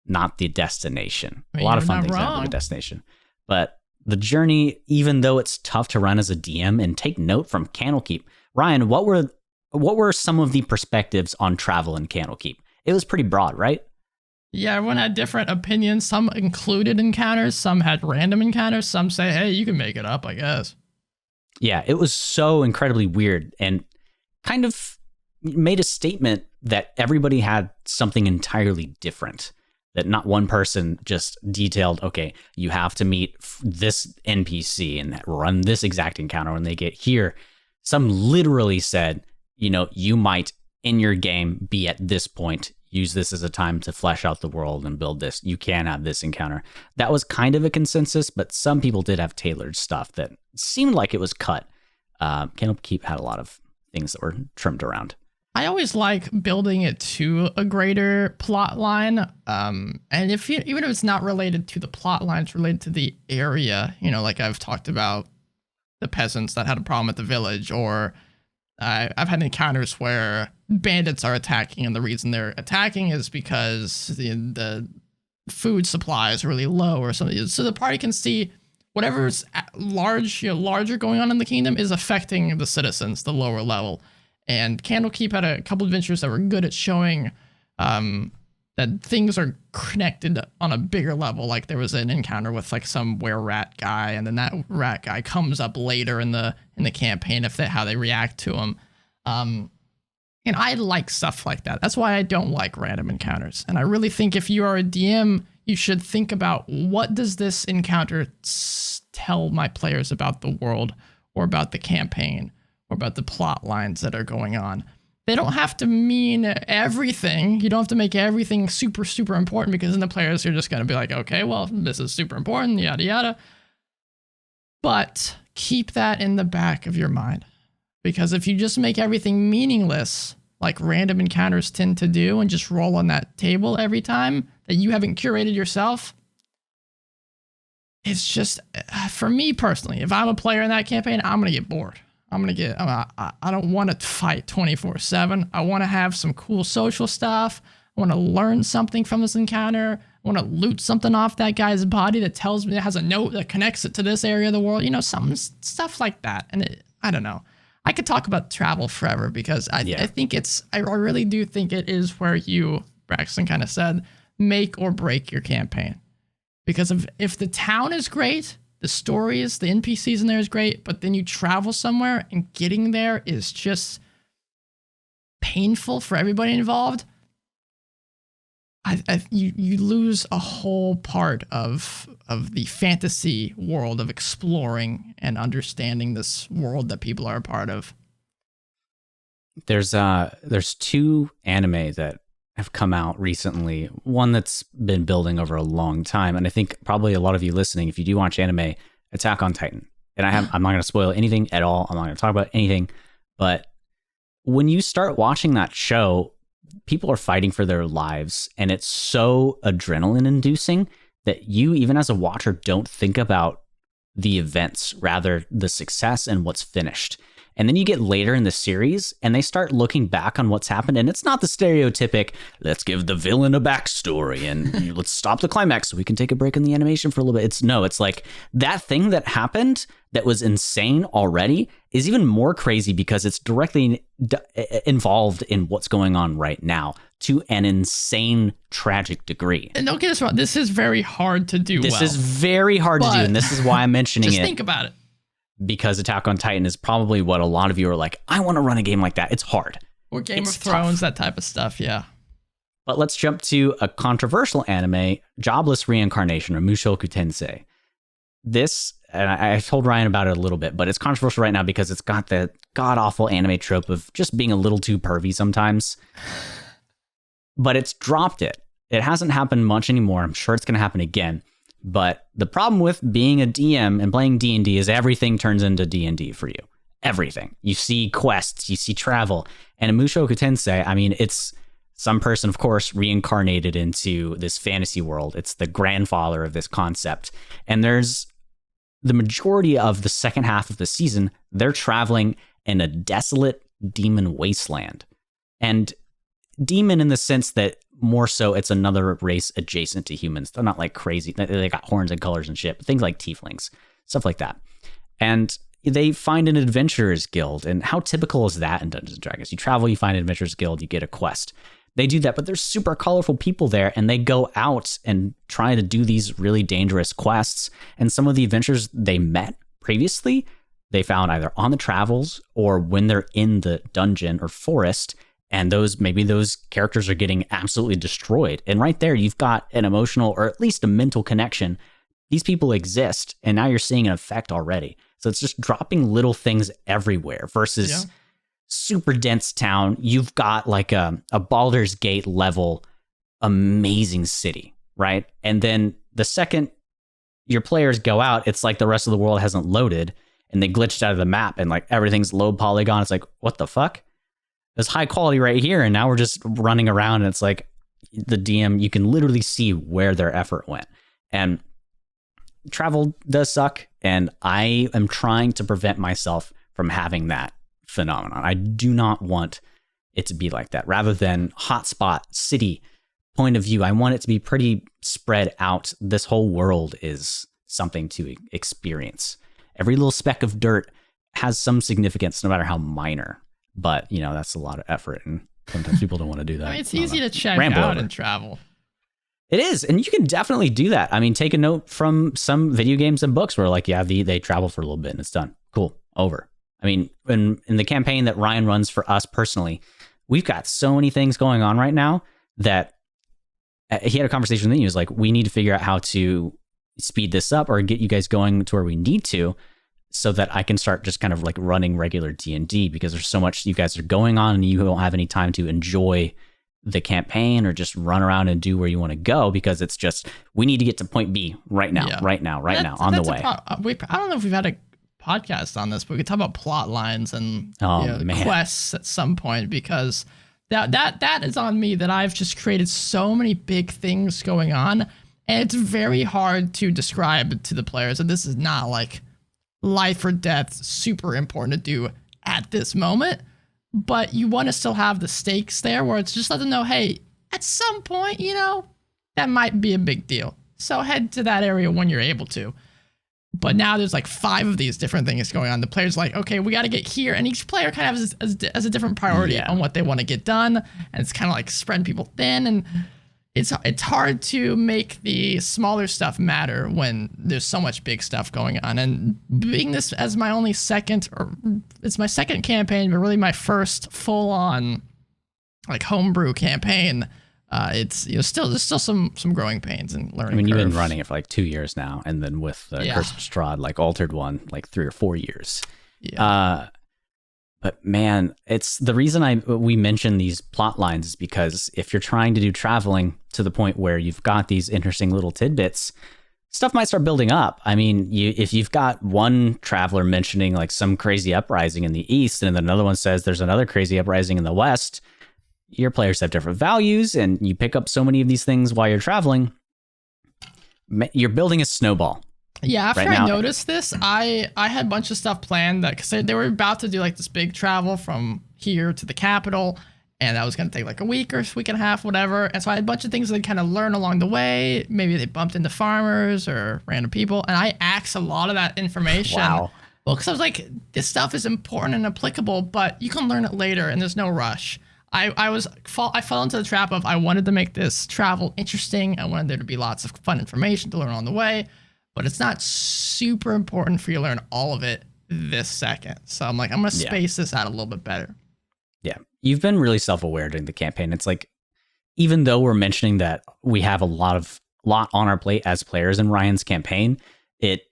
not the destination. A lot of fun things happen with the destination. But the journey, even though it's tough to run as a DM, and take note from Candlekeep. Ryan, what were some of the perspectives on travel in Candlekeep? It was pretty broad, right? Yeah, everyone had different opinions. Some included encounters, some had random encounters, some say, hey, you can make it up, I guess. Yeah, it was so incredibly weird and kind of made a statement that everybody had something entirely different. That not one person just detailed, okay, you have to meet this NPC and run this exact encounter when they get here. Some literally said, you might in your game be at this point. Use this as a time to flesh out the world and build this. You can have this encounter. That was kind of a consensus, but some people did have tailored stuff that seemed like it was cut. Candlekeep had a lot of things that were trimmed around. I always like building it to a greater plot line. And even if it's not related to the plot line, it's related to the area. Like I've talked about the peasants that had a problem at the village, or I've had encounters where bandits are attacking, and the reason they're attacking is because the food supply is really low or something. So the party can see whatever's larger going on in the kingdom is affecting the citizens, the lower level. And Candlekeep had a couple adventures that were good at showing that things are connected on a bigger level. Like there was an encounter with like some were-rat guy, and then that rat guy comes up later in the campaign how they react to him. And I like stuff like that. That's why I don't like random encounters. And I really think if you are a DM, you should think about, what does this encounter tell my players about the world or about the campaign or about the plot lines that are going on? They don't have to mean everything. You don't have to make everything super, super important, because then the players are just going to be like, okay, well, this is super important, yada, yada. But keep that in the back of your mind. Because if you just make everything meaningless, like random encounters tend to do, and just roll on that table every time that you haven't curated yourself, it's just, for me personally, if I'm a player in that campaign, I'm going to get bored. I don't want to fight 24/7. I want to have some cool social stuff. I want to learn something from this encounter. I want to loot something off that guy's body that tells me, it has a note that connects it to this area of the world. Some stuff like that. And I don't know. I could talk about travel forever, because I think I really do think it is where you, Braxton kind of said, make or break your campaign. Because if the town is great, the stories, the NPCs in there is great, but then you travel somewhere and getting there is just painful for everybody involved, you lose a whole part of the fantasy world of exploring and understanding this world that people are a part of. There's two anime that have come out recently. One that's been building over a long time, and I think probably a lot of you listening, if you do watch anime, Attack on Titan. And I'm not going to spoil anything at all. I'm not going to talk about anything. But when you start watching that show, people are fighting for their lives, and it's so adrenaline inducing that you, even as a watcher, don't think about the events, rather the success and what's finished. And then you get later in the series and they start looking back on what's happened, and it's not the stereotypic, let's give the villain a backstory and let's stop the climax so we can take a break in the animation for a little bit. It's like that thing that happened that was insane already is even more crazy because it's directly involved in what's going on right now to an insane, tragic degree. And don't get us wrong, this is very hard to do. This is very hard to do, and this is why I'm mentioning just it. Just think about it. Because Attack on Titan is probably what a lot of you are like, I want to run a game like that. It's hard. Or Game of Thrones, that type of stuff, yeah. But let's jump to a controversial anime, Jobless Reincarnation, or Mushoku Tensei. This, and I told Ryan about it a little bit, but it's controversial right now because it's got the god-awful anime trope of just being a little too pervy sometimes. But it's dropped it. It hasn't happened much anymore. I'm sure it's going to happen again. But the problem with being a DM and playing D&D is everything turns into D&D for you. Everything. You see quests, you see travel. And in Mushoku Tensei, I mean, it's some person, of course, reincarnated into this fantasy world. It's the grandfather of this concept. And there's the majority of the second half of the season, they're traveling in a desolate demon wasteland. And demon in the sense that more so it's another race adjacent to humans. They're not like crazy. They got horns and colors and shit. But things like tieflings, stuff like that. And they find an adventurers guild. And how typical is that in Dungeons & Dragons? You travel, you find an adventurers guild, you get a quest. They do that, but there's super colorful people there, and they go out and try to do these really dangerous quests. And some of the adventures they met previously, they found either on the travels or when they're in the dungeon or forest, and maybe those characters are getting absolutely destroyed. And right there, you've got an emotional or at least a mental connection. These people exist, and now you're seeing an effect already. So it's just dropping little things everywhere versus super dense town. You've got like a Baldur's Gate level amazing city, right? And then the second your players go out, it's like the rest of the world hasn't loaded and they glitched out of the map and like everything's low polygon. It's like, what the fuck? There's high quality right here, and now we're just running around, and it's like the DM, you can literally see where their effort went. And travel does suck, and I am trying to prevent myself from having that phenomenon. I do not want it to be like that. Rather than hotspot city point of view, I want it to be pretty spread out. This whole world is something to experience. Every little speck of dirt has some significance, no matter how minor. But, that's a lot of effort, and sometimes people don't want to do that. I mean, it's easy to check out and travel. It is, and you can definitely do that. I mean, take a note from some video games and books where, like, they travel for a little bit and it's done. Cool, over. I mean, in the campaign that Ryan runs for us personally, we've got so many things going on right now that he had a conversation with me. He was like, we need to figure out how to speed this up or get you guys going to where we need to, so that I can start just kind of like running regular D&D, because there's so much you guys are going on and you don't have any time to enjoy the campaign or just run around and do where you want to go, because it's just, we need to get to point B right now, right now, on the way. I don't know if we've had a podcast on this, but we could talk about plot lines and quests at some point, because that is on me, that I've just created so many big things going on, and it's very hard to describe to the players. And this is not like life or death, super important to do at this moment, but you want to still have the stakes there where it's just let them know, hey, at some point, that might be a big deal. So head to that area when you're able to. But now there's like 5 of these different things going on. The player's like, okay, we got to get here. And each player kind of has a different priority on what they want to get done. And it's kind of like spreading people thin. And it's hard to make the smaller stuff matter when there's so much big stuff going on. And being this as my only it's my second campaign, but really my first full on like homebrew campaign, it's there's still some growing pains and learning. I mean, you've been running it for like 2 years now, and then with the Curse of Strahd, like altered one, like 3 or 4 years. But man, it's the reason we mention these plot lines is because if you're trying to do traveling to the point where you've got these interesting little tidbits, stuff might start building up. I mean, if you've got one traveler mentioning like some crazy uprising in the east, and then another one says there's another crazy uprising in the west, your players have different values, and you pick up so many of these things while you're traveling. You're building a snowball. Yeah, after I noticed this, I had a bunch of stuff planned that, because they were about to do like this big travel from here to the capital, and that was going to take like a week or week and a half, whatever. And so I had a bunch of things that kind of learn along the way. Maybe they bumped into farmers or random people, and I axed a lot of that information. Wow. Well, because I was like, this stuff is important and applicable, but you can learn it later, and there's no rush. I fell into the trap of, I wanted to make this travel interesting. I wanted there to be lots of fun information to learn on the way. But it's not super important for you to learn all of it this second. So I'm like, I'm going to space this out a little bit better. Yeah. You've been really self-aware during the campaign. It's like, even though we're mentioning that we have a lot on our plate as players in Ryan's campaign, it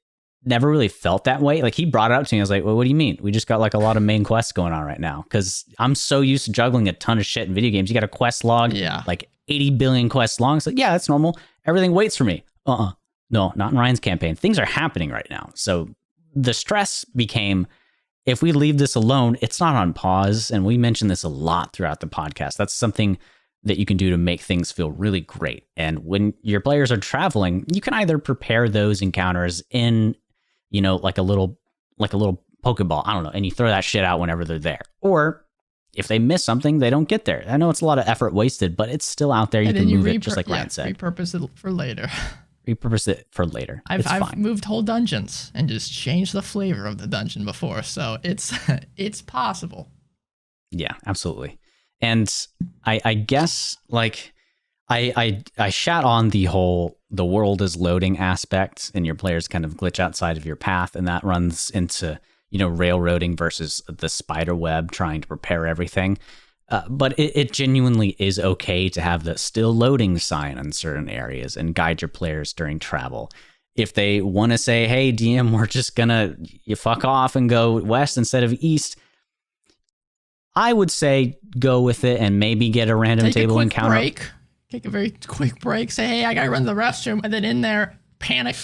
never really felt that way. Like, he brought it up to me. I was like, well, what do you mean? We just got like a lot of main quests going on right now. Cause I'm so used to juggling a ton of shit in video games. You got a quest log, like 80 billion quests long. It's like, yeah, that's normal. Everything waits for me. No, not in Ryan's campaign. Things are happening right now. So the stress became, if we leave this alone, it's not on pause. And we mentioned this a lot throughout the podcast. That's something that you can do to make things feel really great. And when your players are traveling, you can either prepare those encounters in, like a little Pokeball, I don't know, and you throw that shit out whenever they're there. Or if they miss something, they don't get there. I know it's a lot of effort wasted, but it's still out there. You can move it, just like Ryan said. Repurpose it for later. Repurpose it for later. I've moved whole dungeons and just changed the flavor of the dungeon before, so it's possible. Yeah, absolutely. And I guess, like, I shat on the world is loading aspect, and your players kind of glitch outside of your path, and that runs into, railroading versus the spider web trying to prepare everything. But it genuinely is okay to have the still loading sign in certain areas and guide your players during travel. If they want to say, hey, DM, we're just gonna you fuck off and go west instead of east, I would say go with it and maybe get a random table encounter. Take a very quick break. Say, hey, I gotta run to the restroom, and then in there, panic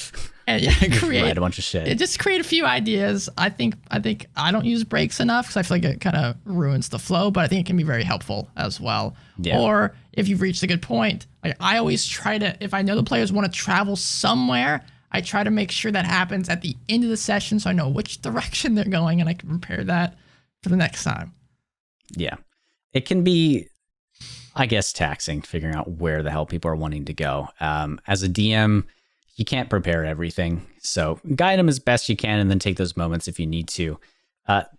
and create a bunch of shit. Just create a few ideas. I think I don't use breaks enough because I feel like it kind of ruins the flow, but I think it can be very helpful as well. Yeah. Or if you've reached a good point, like, I always try to, if I know the players want to travel somewhere, I try to make sure that happens at the end of the session so I know which direction they're going and I can prepare that for the next time. Yeah. It can be, I guess, taxing figuring out where the hell people are wanting to go. As a DM, you can't prepare everything. So guide them as best you can and then take those moments if you need to.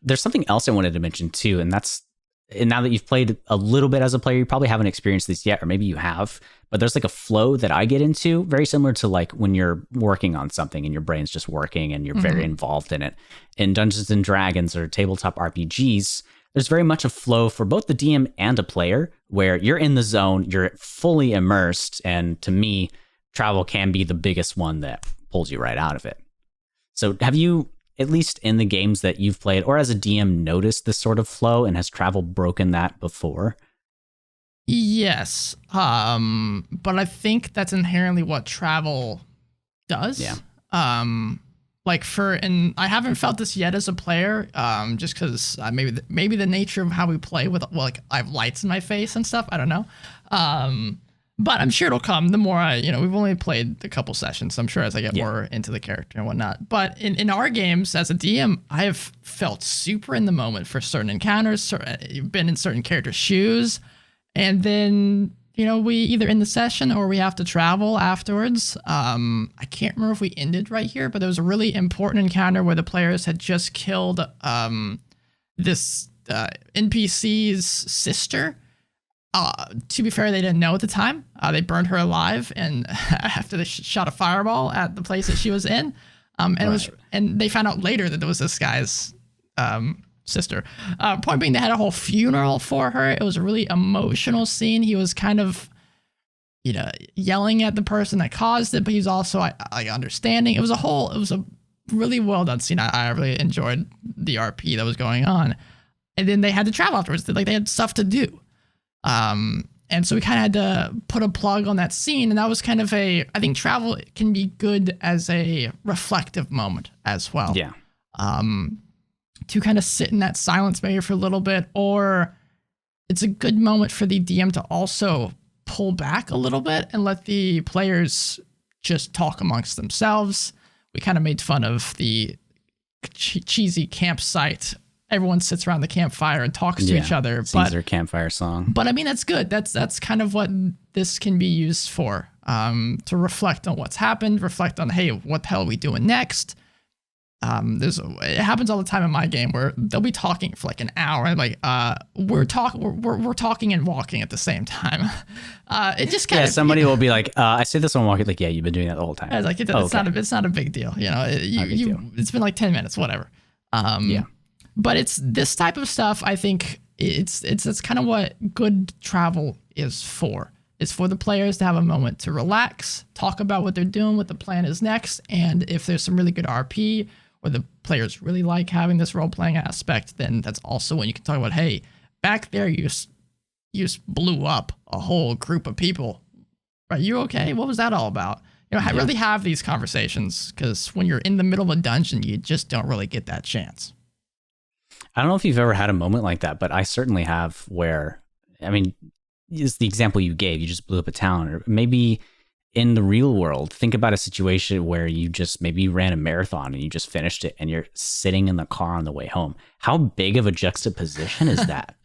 There's something else I wanted to mention too, and now that you've played a little bit as a player, you probably haven't experienced this yet, or maybe you have, but there's like a flow that I get into, very similar to like when you're working on something and your brain's just working and you're very involved in it. In Dungeons and Dragons or tabletop RPGs, there's very much a flow for both the DM and a player where you're in the zone, you're fully immersed, and to me, travel can be the biggest one that pulls you right out of it. So have you, at least in the games that you've played, or as a DM, noticed this sort of flow, and has travel broken that before? Yes, but I think that's inherently what travel does. Yeah. And I haven't felt this yet as a player, just because maybe the nature of how we play with, I have lights in my face and stuff. I don't know. But I'm sure it'll come the more we've only played a couple sessions. So I'm sure as I get more into the character and whatnot. But in our games as a DM, I have felt super in the moment for certain encounters. You've been in certain characters' shoes. And then, we either end the session or we have to travel afterwards. I can't remember if we ended right here, but there was a really important encounter where the players had just killed this NPC's sister. To be fair, they didn't know at the time. They burned her alive, and after they shot a fireball at the place that she was in, and they found out later that it was this guy's sister. Point being, they had a whole funeral for her. It was a really emotional scene. He was kind of, yelling at the person that caused it, but he's also understanding. It was a really well done scene. I really enjoyed the RP that was going on, and then they had to travel afterwards. They had stuff to do. And so we kind of had to put a plug on that scene. And that was kind of I think travel can be good as a reflective moment as well. Yeah. To kind of sit in that silence maybe for a little bit, or it's a good moment for the DM to also pull back a little bit and let the players just talk amongst themselves. We kind of made fun of the cheesy campsite. Everyone sits around the campfire and talks to each other. Sings their campfire song. But I mean, that's good. That's kind of what this can be used for, to reflect on what's happened, reflect on, hey, what the hell are we doing next? It happens all the time in my game where they'll be talking for like an hour, and we're talking and walking at the same time. It just kind of somebody will be like, I say this on walking, like, yeah, you've been doing that the whole time. It's like it's not a big deal, it's been like 10 minutes, whatever. But it's this type of stuff. I think it's kind of what good travel is It's for the players to have a moment to relax, talk about what they're doing, what the plan is next, and if there's some really good RP or the players really like having this role-playing aspect, then that's also when you can talk about, hey, back there you just blew up a whole group of people. Are you okay? What was that all about? I really have these conversations, because when you're in the middle of a dungeon, you just don't really get that chance. I don't know if you've ever had a moment like that, but I certainly have, where, I mean, it's the example you gave. You just blew up a town. Or maybe in the real world, think about a situation where you just maybe ran a marathon and you just finished it and you're sitting in the car on the way home. How big of a juxtaposition is that?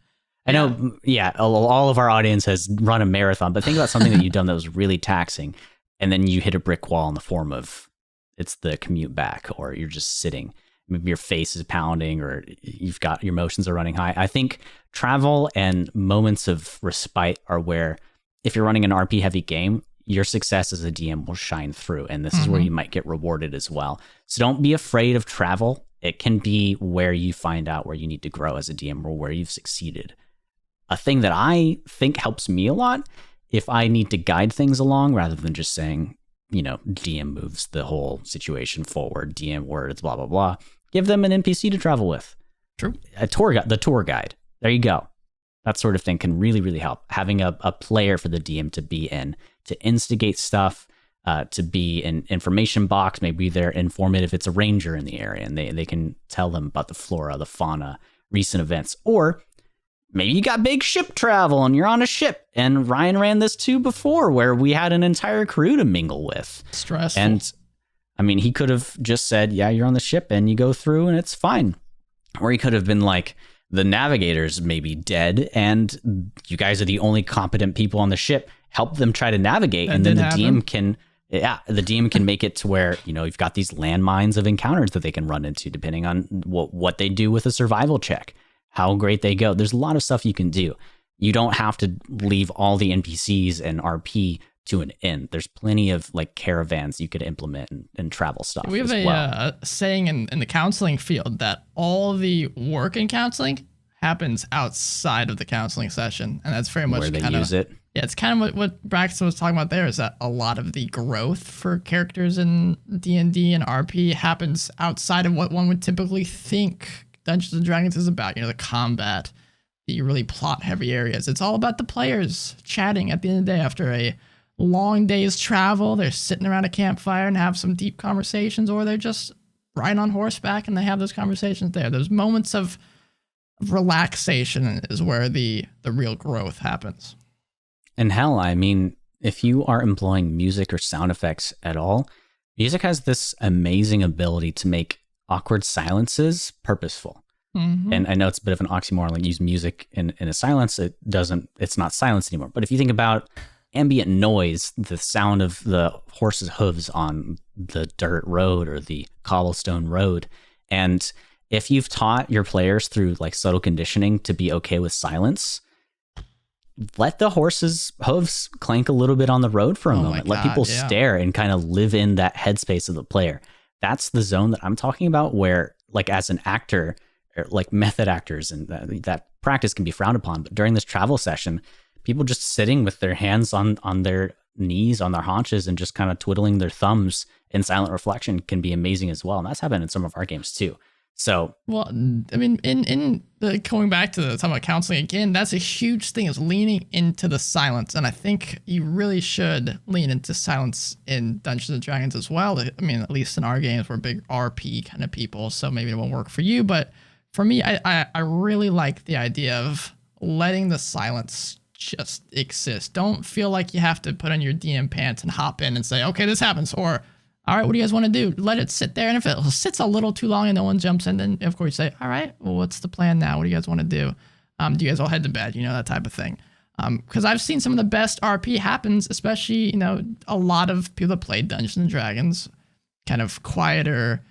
I know, all of our audience has run a marathon, but think about something that you've done that was really taxing, and then you hit a brick wall in the form of it's the commute back, or you're just sitting. Maybe your face is pounding, or you've got your emotions are running high. I think travel and moments of respite are where, if you're running an RP heavy game, your success as a DM will shine through. And this is where you might get rewarded as well. So don't be afraid of travel. It can be where you find out where you need to grow as a DM or where you've succeeded. A thing that I think helps me a lot, if I need to guide things along rather than just saying, DM moves the whole situation forward, DM words, blah, blah, blah. Give them an NPC to travel with. True. The tour guide. There you go. That sort of thing can really, really help. Having a player for the DM to be in, to instigate stuff, to be an information box. Maybe they're informative if it's a ranger in the area and they can tell them about the flora, the fauna, recent events. Or maybe you got big ship travel and you're on a ship. And Ryan ran this too before, where we had an entire crew to mingle with. Stressful. And I mean, he could have just said, yeah, you're on the ship and you go through and it's fine. Or he could have been like, the navigator's maybe dead and you guys are the only competent people on the ship. Help them try to navigate. And then the DM can make it to where, you've got these landmines of encounters that they can run into depending on what they do with a survival check, how great they go. There's a lot of stuff you can do. You don't have to leave all the NPCs and RP to an end. There's plenty of caravans you could implement and travel stuff. We have a saying in the counseling field that all the work in counseling happens outside of the counseling session, and that's very much where they use it. Yeah, it's kind of what Braxton was talking about there, is that a lot of the growth for characters in D&D and RP happens outside of what one would typically think Dungeons and Dragons is about. The combat, the really plot heavy areas. It's all about the players chatting at the end of the day after a long day's travel. They're sitting around a campfire and have some deep conversations, or they're just riding on horseback and they have those conversations there. Those moments of relaxation is where the real growth happens. And hell, I mean, if you are employing music or sound effects at all, music has this amazing ability to make awkward silences purposeful. Mm-hmm. And I know it's a bit of an oxymoron, use music in a silence. It's not silence anymore. But if you think about ambient noise, the sound of the horse's hooves on the dirt road or the cobblestone road. And if you've taught your players through subtle conditioning to be okay with silence, let the horse's hooves clank a little bit on the road for a moment. Let people stare and kind of live in that headspace of the player. That's the zone that I'm talking about, where as an actor, method actors, and that practice can be frowned upon. But during this travel session, people just sitting with their hands on their knees, on their haunches, and just kind of twiddling their thumbs in silent reflection can be amazing as well. And that's happened in some of our games too. So, well, I mean, in the going back to the talking about counseling again, that's a huge thing, is leaning into the silence. And I think you really should lean into silence in Dungeons and Dragons as well. I mean, at least in our games, we're big RP kind of people, so maybe it won't work for you. But for me, I really like the idea of letting the silence just exist. Don't feel like you have to put on your DM pants and hop in and say, okay, this happens, or all right, what do you guys want to do? Let it sit there. And if it sits a little too long and no one jumps in, then of course you say, all right, well, what's the plan now? What do you guys want to do? Do you guys all head to bed? That type of thing. Because I've seen some of the best RP happens, especially, a lot of people that play Dungeons and Dragons, kind of quieter,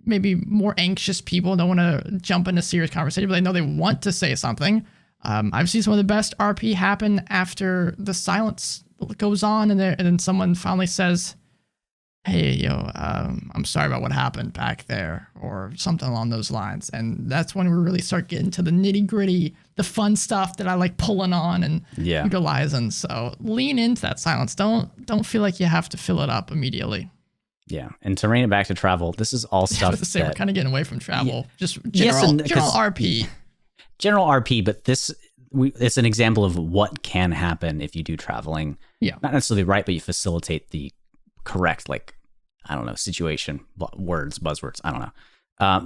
maybe more anxious people, don't want to jump into serious conversation, but they know they want to say something. I've seen some of the best RP happen after the silence goes on and then someone finally says, hey, I'm sorry about what happened back there, or something along those lines. And that's when we really start getting to the nitty gritty, the fun stuff that I like pulling on and utilizing. So lean into that silence. Don't feel like you have to fill it up immediately. Yeah, and to rein it back to travel, this is all stuff that we're kind of getting away from travel. Just general RP. General RP, but it's an example of what can happen if you do traveling. Yeah. Not necessarily right, but you facilitate the correct, situation, buzzwords, I don't know.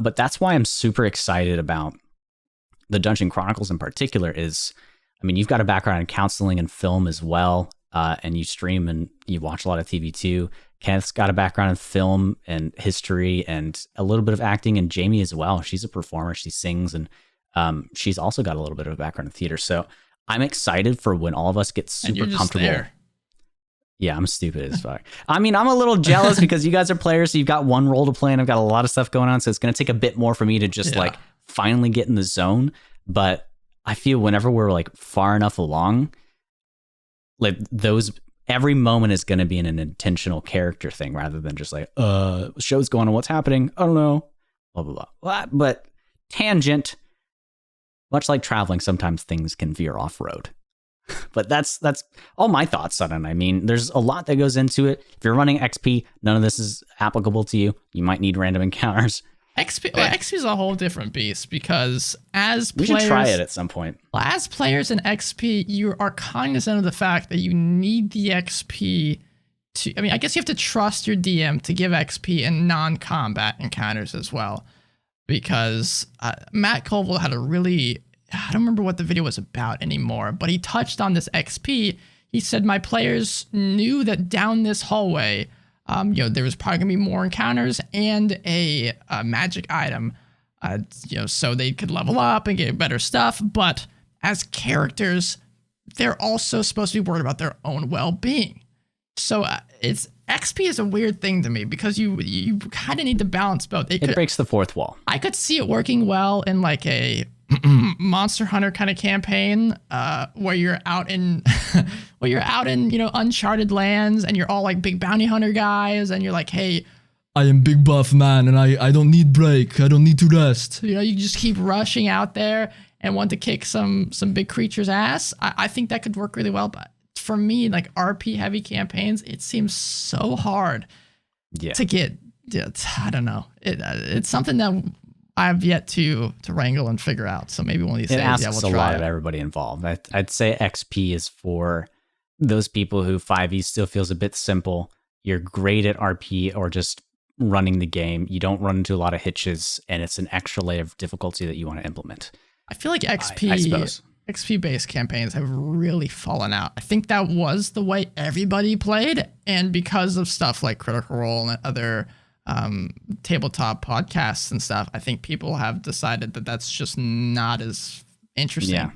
But that's why I'm super excited about the Dungeon Chronicles in particular you've got a background in counseling and film as well, and you stream and you watch a lot of TV too. Kenneth's got a background in film and history and a little bit of acting, and Jamie as well. She's a performer. She sings, and she's also got a little bit of a background in theater. So I'm excited for when all of us get super comfortable. There. Yeah, I'm stupid as fuck. I'm a little jealous because you guys are players, so you've got one role to play, and I've got a lot of stuff going on, so it's going to take a bit more for me to just finally get in the zone. But I feel whenever we're far enough along, every moment is going to be an intentional character thing rather than just show's going on, what's happening? I don't know, blah, blah, blah. But tangent, much like traveling, sometimes things can veer off road. But that's all my thoughts on it. There's a lot that goes into it. If you're running XP, none of this is applicable to you. You might need random encounters. XP is a whole different beast because we should try it at some point. As players in XP, you are cognizant of the fact that you need the XP to. I guess you have to trust your DM to give XP in non-combat encounters as well, because Matt Colville had a really. I don't remember what the video was about anymore, but he touched on this XP. He said my players knew that down this hallway. There was probably gonna be more encounters and a magic item, so they could level up and get better stuff. But as characters, they're also supposed to be worried about their own well-being. So XP is a weird thing to me because you kind of need to balance both. It breaks the fourth wall. I could see it working well in a Monster Hunter kind of campaign, where you're out in uncharted lands and you're all big bounty hunter guys and you're hey, I am big buff man and I don't need break, I don't need to rest. You just keep rushing out there and want to kick some big creature's ass. I think that could work really well, but for me, RP heavy campaigns, it seems so hard to get. I don't know. It's something that I've yet to wrangle and figure out. So maybe one of these days, asks we'll a try lot of everybody involved. I'd say XP is for those people who 5e still feels a bit simple. You're great at RP or just running the game. You don't run into a lot of hitches, and it's an extra layer of difficulty that you want to implement. I feel like XP-based campaigns have really fallen out. I think that was the way everybody played, and because of stuff like Critical Role and other tabletop podcasts and stuff, I think people have decided that that's just not as interesting. Yeah.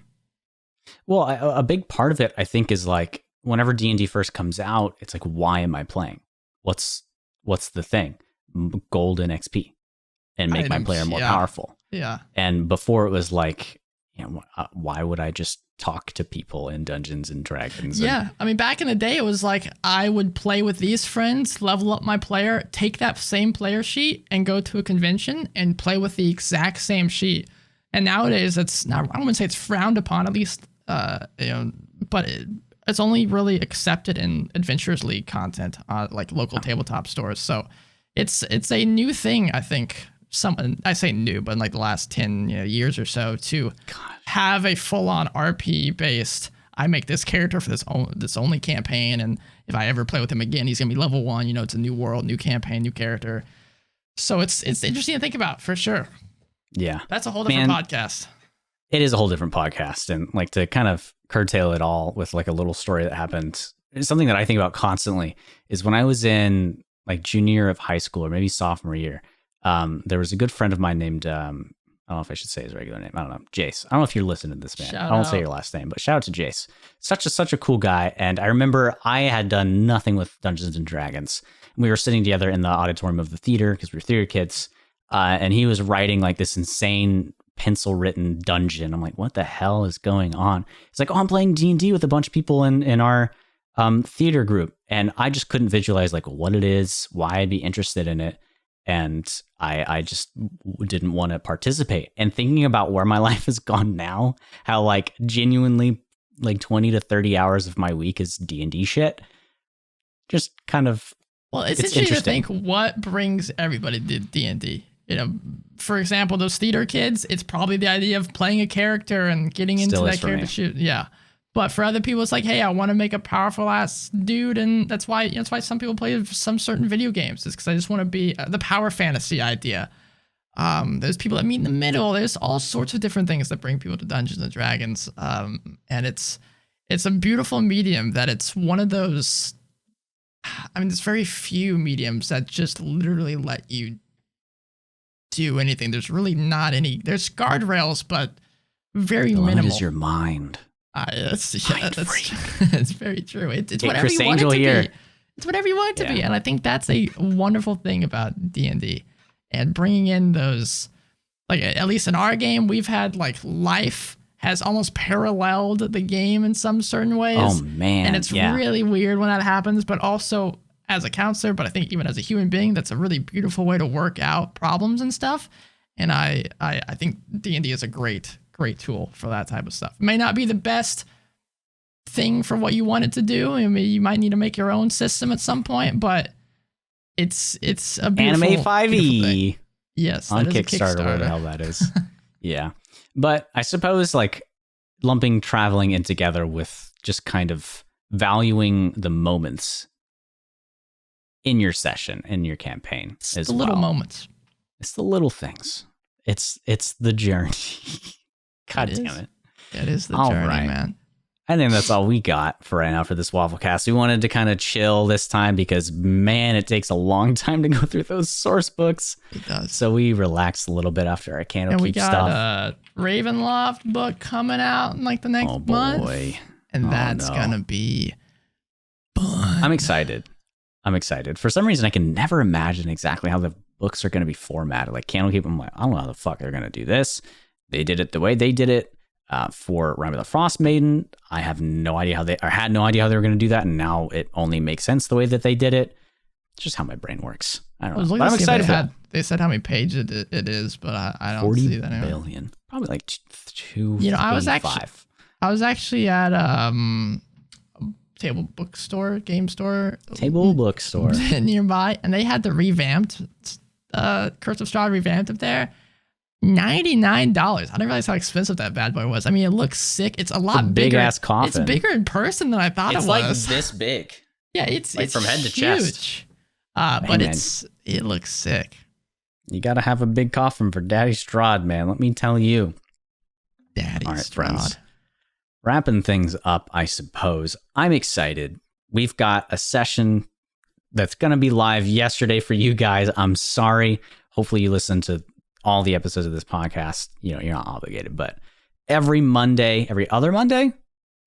Well, a big part of it, I think, is whenever D&D first comes out, it's why am I playing? What's the thing? Gold and XP, and make my player more powerful. Yeah. And before it was why would I just talk to people in Dungeons and Dragons? Yeah. Back in the day, it was I would play with these friends, level up my player, take that same player sheet and go to a convention and play with the exact same sheet. And nowadays it's not, I wouldn't say it's frowned upon, at least, but it's only really accepted in Adventurers League content, local tabletop stores. So it's a new thing, I think. I say new, but in the last 10 years or so, to have a full-on RP based. I make this character for this only campaign, and if I ever play with him again, he's gonna be level 1. It's a new world, new campaign, new character. So it's interesting to think about for sure. Yeah, that's a whole different podcast. It is a whole different podcast, and to kind of curtail it all with a little story that happened. Something that I think about constantly is when I was in junior year of high school or maybe sophomore year. There was a good friend of mine named, I don't know if I should say his regular name. I don't know. Jace. I don't know if you're listening to this, man. I won't say your last name, but shout out to Jace. Such a cool guy. And I remember I had done nothing with Dungeons and Dragons. We were sitting together in the auditorium of the theater because we were theater kids. And he was writing this insane pencil written dungeon. I'm what the hell is going on? It's I'm playing D&D with a bunch of people in our theater group, and I just couldn't visualize like what it is, why I'd be interested in it, and I just didn't want to participate. And thinking about where my life has gone now, how like genuinely like 20 to 30 hours of my week is D&D shit, just kind of, well, it's interesting to think what brings everybody to D&D. You know, for example, those theater kids, it's probably the idea of playing a character and getting into that character shoot. Yeah. But for other people, it's like, hey, I want to make a powerful ass dude, and that's why some people play some certain video games. It's because I just want to be the power fantasy idea. There's people that meet in the middle. There's all sorts of different things that bring people to Dungeons and Dragons. And it's a beautiful medium that it's one of those. I mean, there's very few mediums that just literally let you do anything. There's really not any. There's guardrails, but very minimal. What is your mind? That's very true. It's whatever you want it to be. It's whatever you want it to be, and I think that's a wonderful thing about D&D, and bringing in those, like at least in our game, we've had like life has almost paralleled the game in some certain ways. Oh man, and it's really weird when that happens. But also as a counselor, but I think even as a human being, that's a really beautiful way to work out problems and stuff. And I think D&D is a great tool for that type of stuff. It may not be the best thing for what you want it to do. I mean, you might need to make your own system at some point, but it's a beautiful Anime 5e. Yes, on Kickstarter, whatever the hell that is. Yeah, but I suppose like lumping traveling in together with just kind of valuing the moments in your session, in your campaign, it's the little moments. It's the little things. It's the journey. God damn it. It is the journey, man. I think that's all we got for right now for this Wafflecast. We wanted to kind of chill this time because, man, it takes a long time to go through those source books. It does. So we relaxed a little bit after our Candlekeep stuff. And we got a Ravenloft book coming out in like the next month. And that's going to be fun. I'm excited. For some reason, I can never imagine exactly how the books are going to be formatted. Like Candlekeep, I'm like, I don't know how the fuck they're going to do this. They did it the way they did it for Rime of the Frost Maiden. I have no idea how had no idea how they were going to do that, and now it only makes sense the way that they did it. It's just how my brain works. I don't know. But I'm excited for that. They said how many pages it is, but I don't see that anymore. 40 billion. Probably like 2. I was actually at table bookstore, game store. Table bookstore. Nearby, and they had the revamped Curse of Strahd revamped up there. $99. I didn't realize how expensive that bad boy was. I mean, it looks sick. It's a lot bigger. Big ass coffin. It's bigger in person than I thought it was. It's like this big. Yeah, it's from head to huge. Chest. But it looks sick. You got to have a big coffin for Daddy Strahd, man. Let me tell you. Daddy Strahd. Friends. Wrapping things up, I suppose. I'm excited. We've got a session that's going to be live yesterday for you guys. I'm sorry. Hopefully you listen to all the episodes of this podcast. You know, you're not obligated, but every other Monday,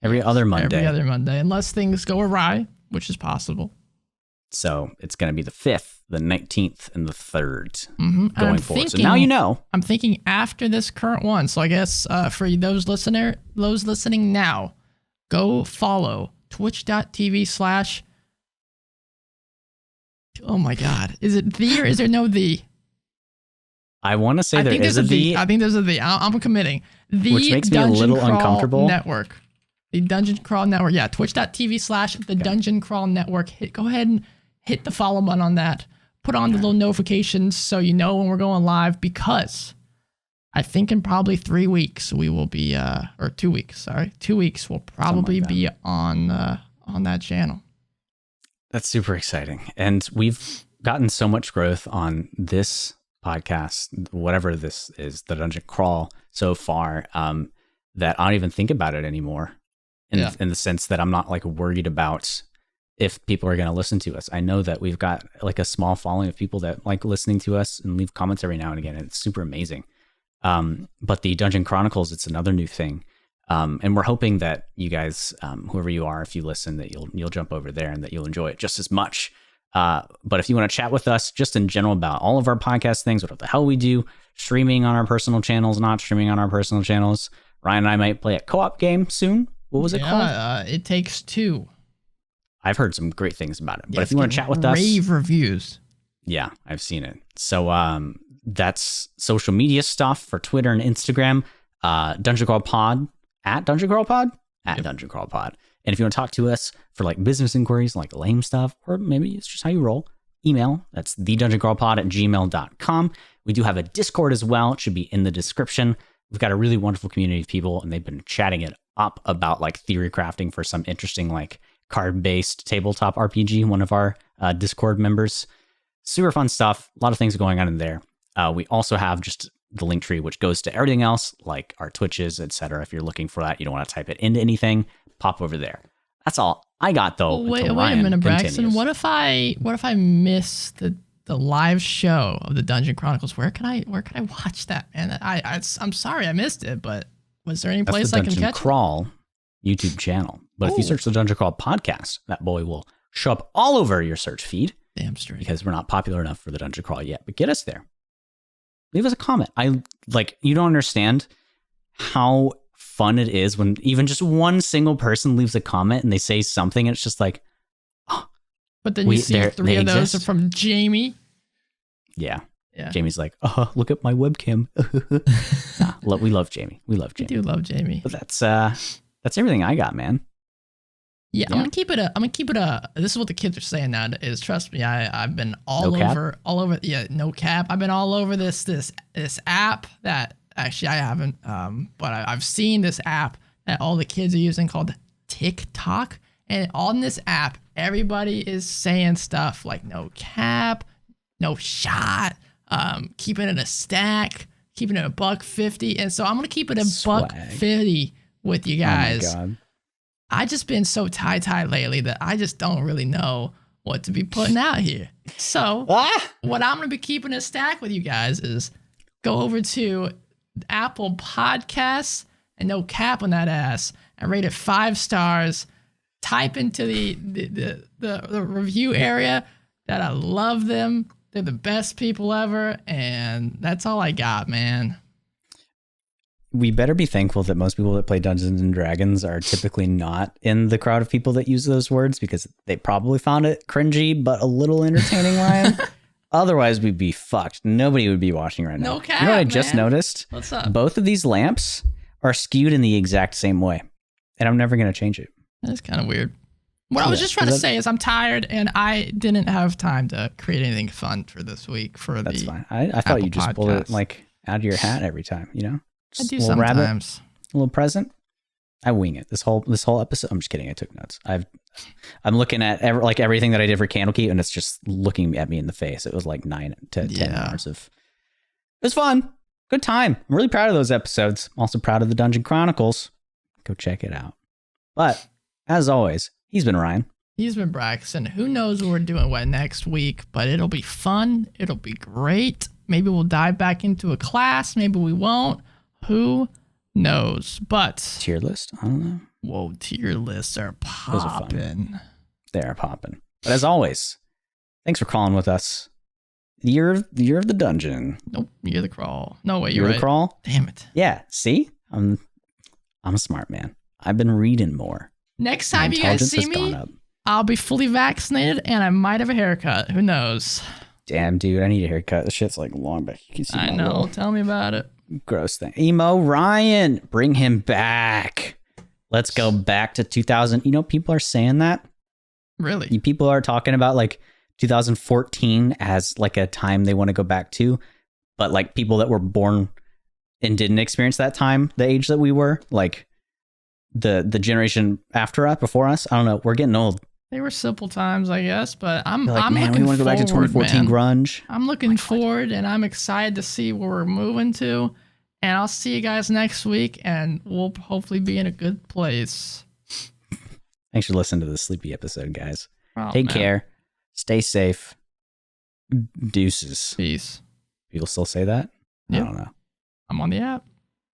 unless things go awry, which is possible. So it's going to be the 5th, the 19th, and the 3rd going forward. So now you know. I'm thinking after this current one. So I guess for those listening now, go follow twitch.tv/ oh my God. Is it the or is there no the? I want to say there is a the. I think there's a the. I'm committing. The which makes me a little uncomfortable. Network. The Dungeon Crawl Network. Yeah, twitch.tv/ the Dungeon Crawl Network. Go ahead and hit the follow button on that. Put on the little notifications so you know when we're going live, because I think in probably 3 weeks we will be, or 2 weeks, sorry. 2 weeks we'll probably be on that channel. That's super exciting. And we've gotten so much growth on this podcast, whatever this is, the Dungeon Crawl so far, that I don't even think about it anymore. In the sense that I'm not like worried about if people are going to listen to us. I know that we've got like a small following of people that like listening to us and leave comments every now and again. And it's super amazing. But the Dungeon Chronicles, it's another new thing. And we're hoping that you guys, whoever you are, if you listen, that you'll jump over there and that you'll enjoy it just as much. But if you want to chat with us just in general about all of our podcast things, what the hell we do, streaming on our personal channels, not streaming on our personal channels, Ryan and I might play a co-op game soon. What was it called? It Takes Two. I've heard some great things about it. But if you want to chat with us, rave reviews. Yeah, I've seen it. So that's social media stuff for Twitter and Instagram. Dungeon Crawl Pod at Dungeon Crawl Pod at Dungeon Crawl Pod. And if you want to talk to us for like business inquiries, like lame stuff, or maybe it's just how you roll, email. That's thedungeoncrawlpod@gmail.com. We do have a Discord as well. It should be in the description. We've got a really wonderful community of people, and they've been chatting it up about like theory crafting for some interesting like card-based tabletop RPG. One of our Discord members. Super fun stuff. A lot of things going on in there. We also have just the link tree, which goes to everything else, like our Twitches, etc. If you're looking for that, you don't want to type it into anything, pop over there. That's all I got, though. Wait a minute, Braxton. What if I miss the live show of the Dungeon Chronicles? Where can I watch that, man? I'm sorry I missed it, but was there any place I can catch Dungeon Crawl YouTube channel. But if you search the Dungeon Crawl podcast, that boy will show up all over your search feed. Damn straight. Because we're not popular enough for the Dungeon Crawl yet, but get us there. Leave us a comment. You don't understand how fun it is when even just one single person leaves a comment and they say something and it's just like, oh. But then you see three of those are from Jamie. Yeah. Jamie's like, oh, look at my webcam. We love Jamie. We love Jamie. We do love Jamie. But that's everything I got, man. Yeah, I'm gonna keep it a. This is what the kids are saying now. Is trust me, I've been all over. Yeah, no cap. I've been all over this app that actually I haven't. But I've seen this app that all the kids are using called TikTok, and on this app, everybody is saying stuff like no cap, no shot, keeping it a stack, keeping it $1.50, and so I'm gonna keep it $1.50 with you guys. Oh my God. I just been so tie lately that I just don't really know what to be putting out here. So what I'm going to be keeping a stack with you guys is go over to Apple Podcasts and no cap on that ass and rate it 5 stars. Type into the review area that I love them. They're the best people ever. And that's all I got, man. We better be thankful that most people that play Dungeons and Dragons are typically not in the crowd of people that use those words because they probably found it cringy, but a little entertaining, Ryan. Otherwise, we'd be fucked. Nobody would be watching right now. No cap, you know what I just noticed? What's up? Both of these lamps are skewed in the exact same way, and I'm never going to change it. That's kind of weird. What I was just trying to say is I'm tired, and I didn't have time to create anything fun for this week. That's fine. I thought you just pulled it like out of your hat every time, you know? I do sometimes. Rabbit, a little present. I wing it. This whole episode. I'm just kidding. I took notes. I'm looking at everything that I did for Candlekeep, and it's just looking at me in the face. It was like 9 to 10 hours of. It was fun. Good time. I'm really proud of those episodes. I'm also proud of the Dungeon Chronicles. Go check it out. But as always, he's been Ryan. He's been Braxton. Who knows what we're doing next week? But it'll be fun. It'll be great. Maybe we'll dive back into a class. Maybe we won't. Who knows? But tier list? I don't know. Whoa, tier lists are popping. They are popping. But as always, thanks for calling with us. Year of the dungeon. Nope, Year of the Crawl. No way, you're right. The Crawl? Damn it. Yeah, see? I'm a smart man. I've been reading more. Next time you guys see me, I'll be fully vaccinated and I might have a haircut. Who knows? Damn, dude, I need a haircut. This shit's like long back. You can see I know. Roll. Tell me about it. Gross thing. Emo Ryan, bring him back. Let's go back to 2000. You know, people are saying that. Really? People are talking about like 2014 as like a time they want to go back to. But like people that were born and didn't experience that time, the age that we were, like the generation after us, before us. I don't know. We're getting old. They were simple times, I guess, but I'm like, I'm man, looking we want to go back to 2014 man. grunge. I'm looking forward, and I'm excited to see where we're moving to. And I'll see you guys next week, and we'll hopefully be in a good place. Thanks for listening to the sleepy episode, guys. Oh, Take care. Stay safe. Deuces. Peace. People still say that? Yep. I don't know. I'm on the app.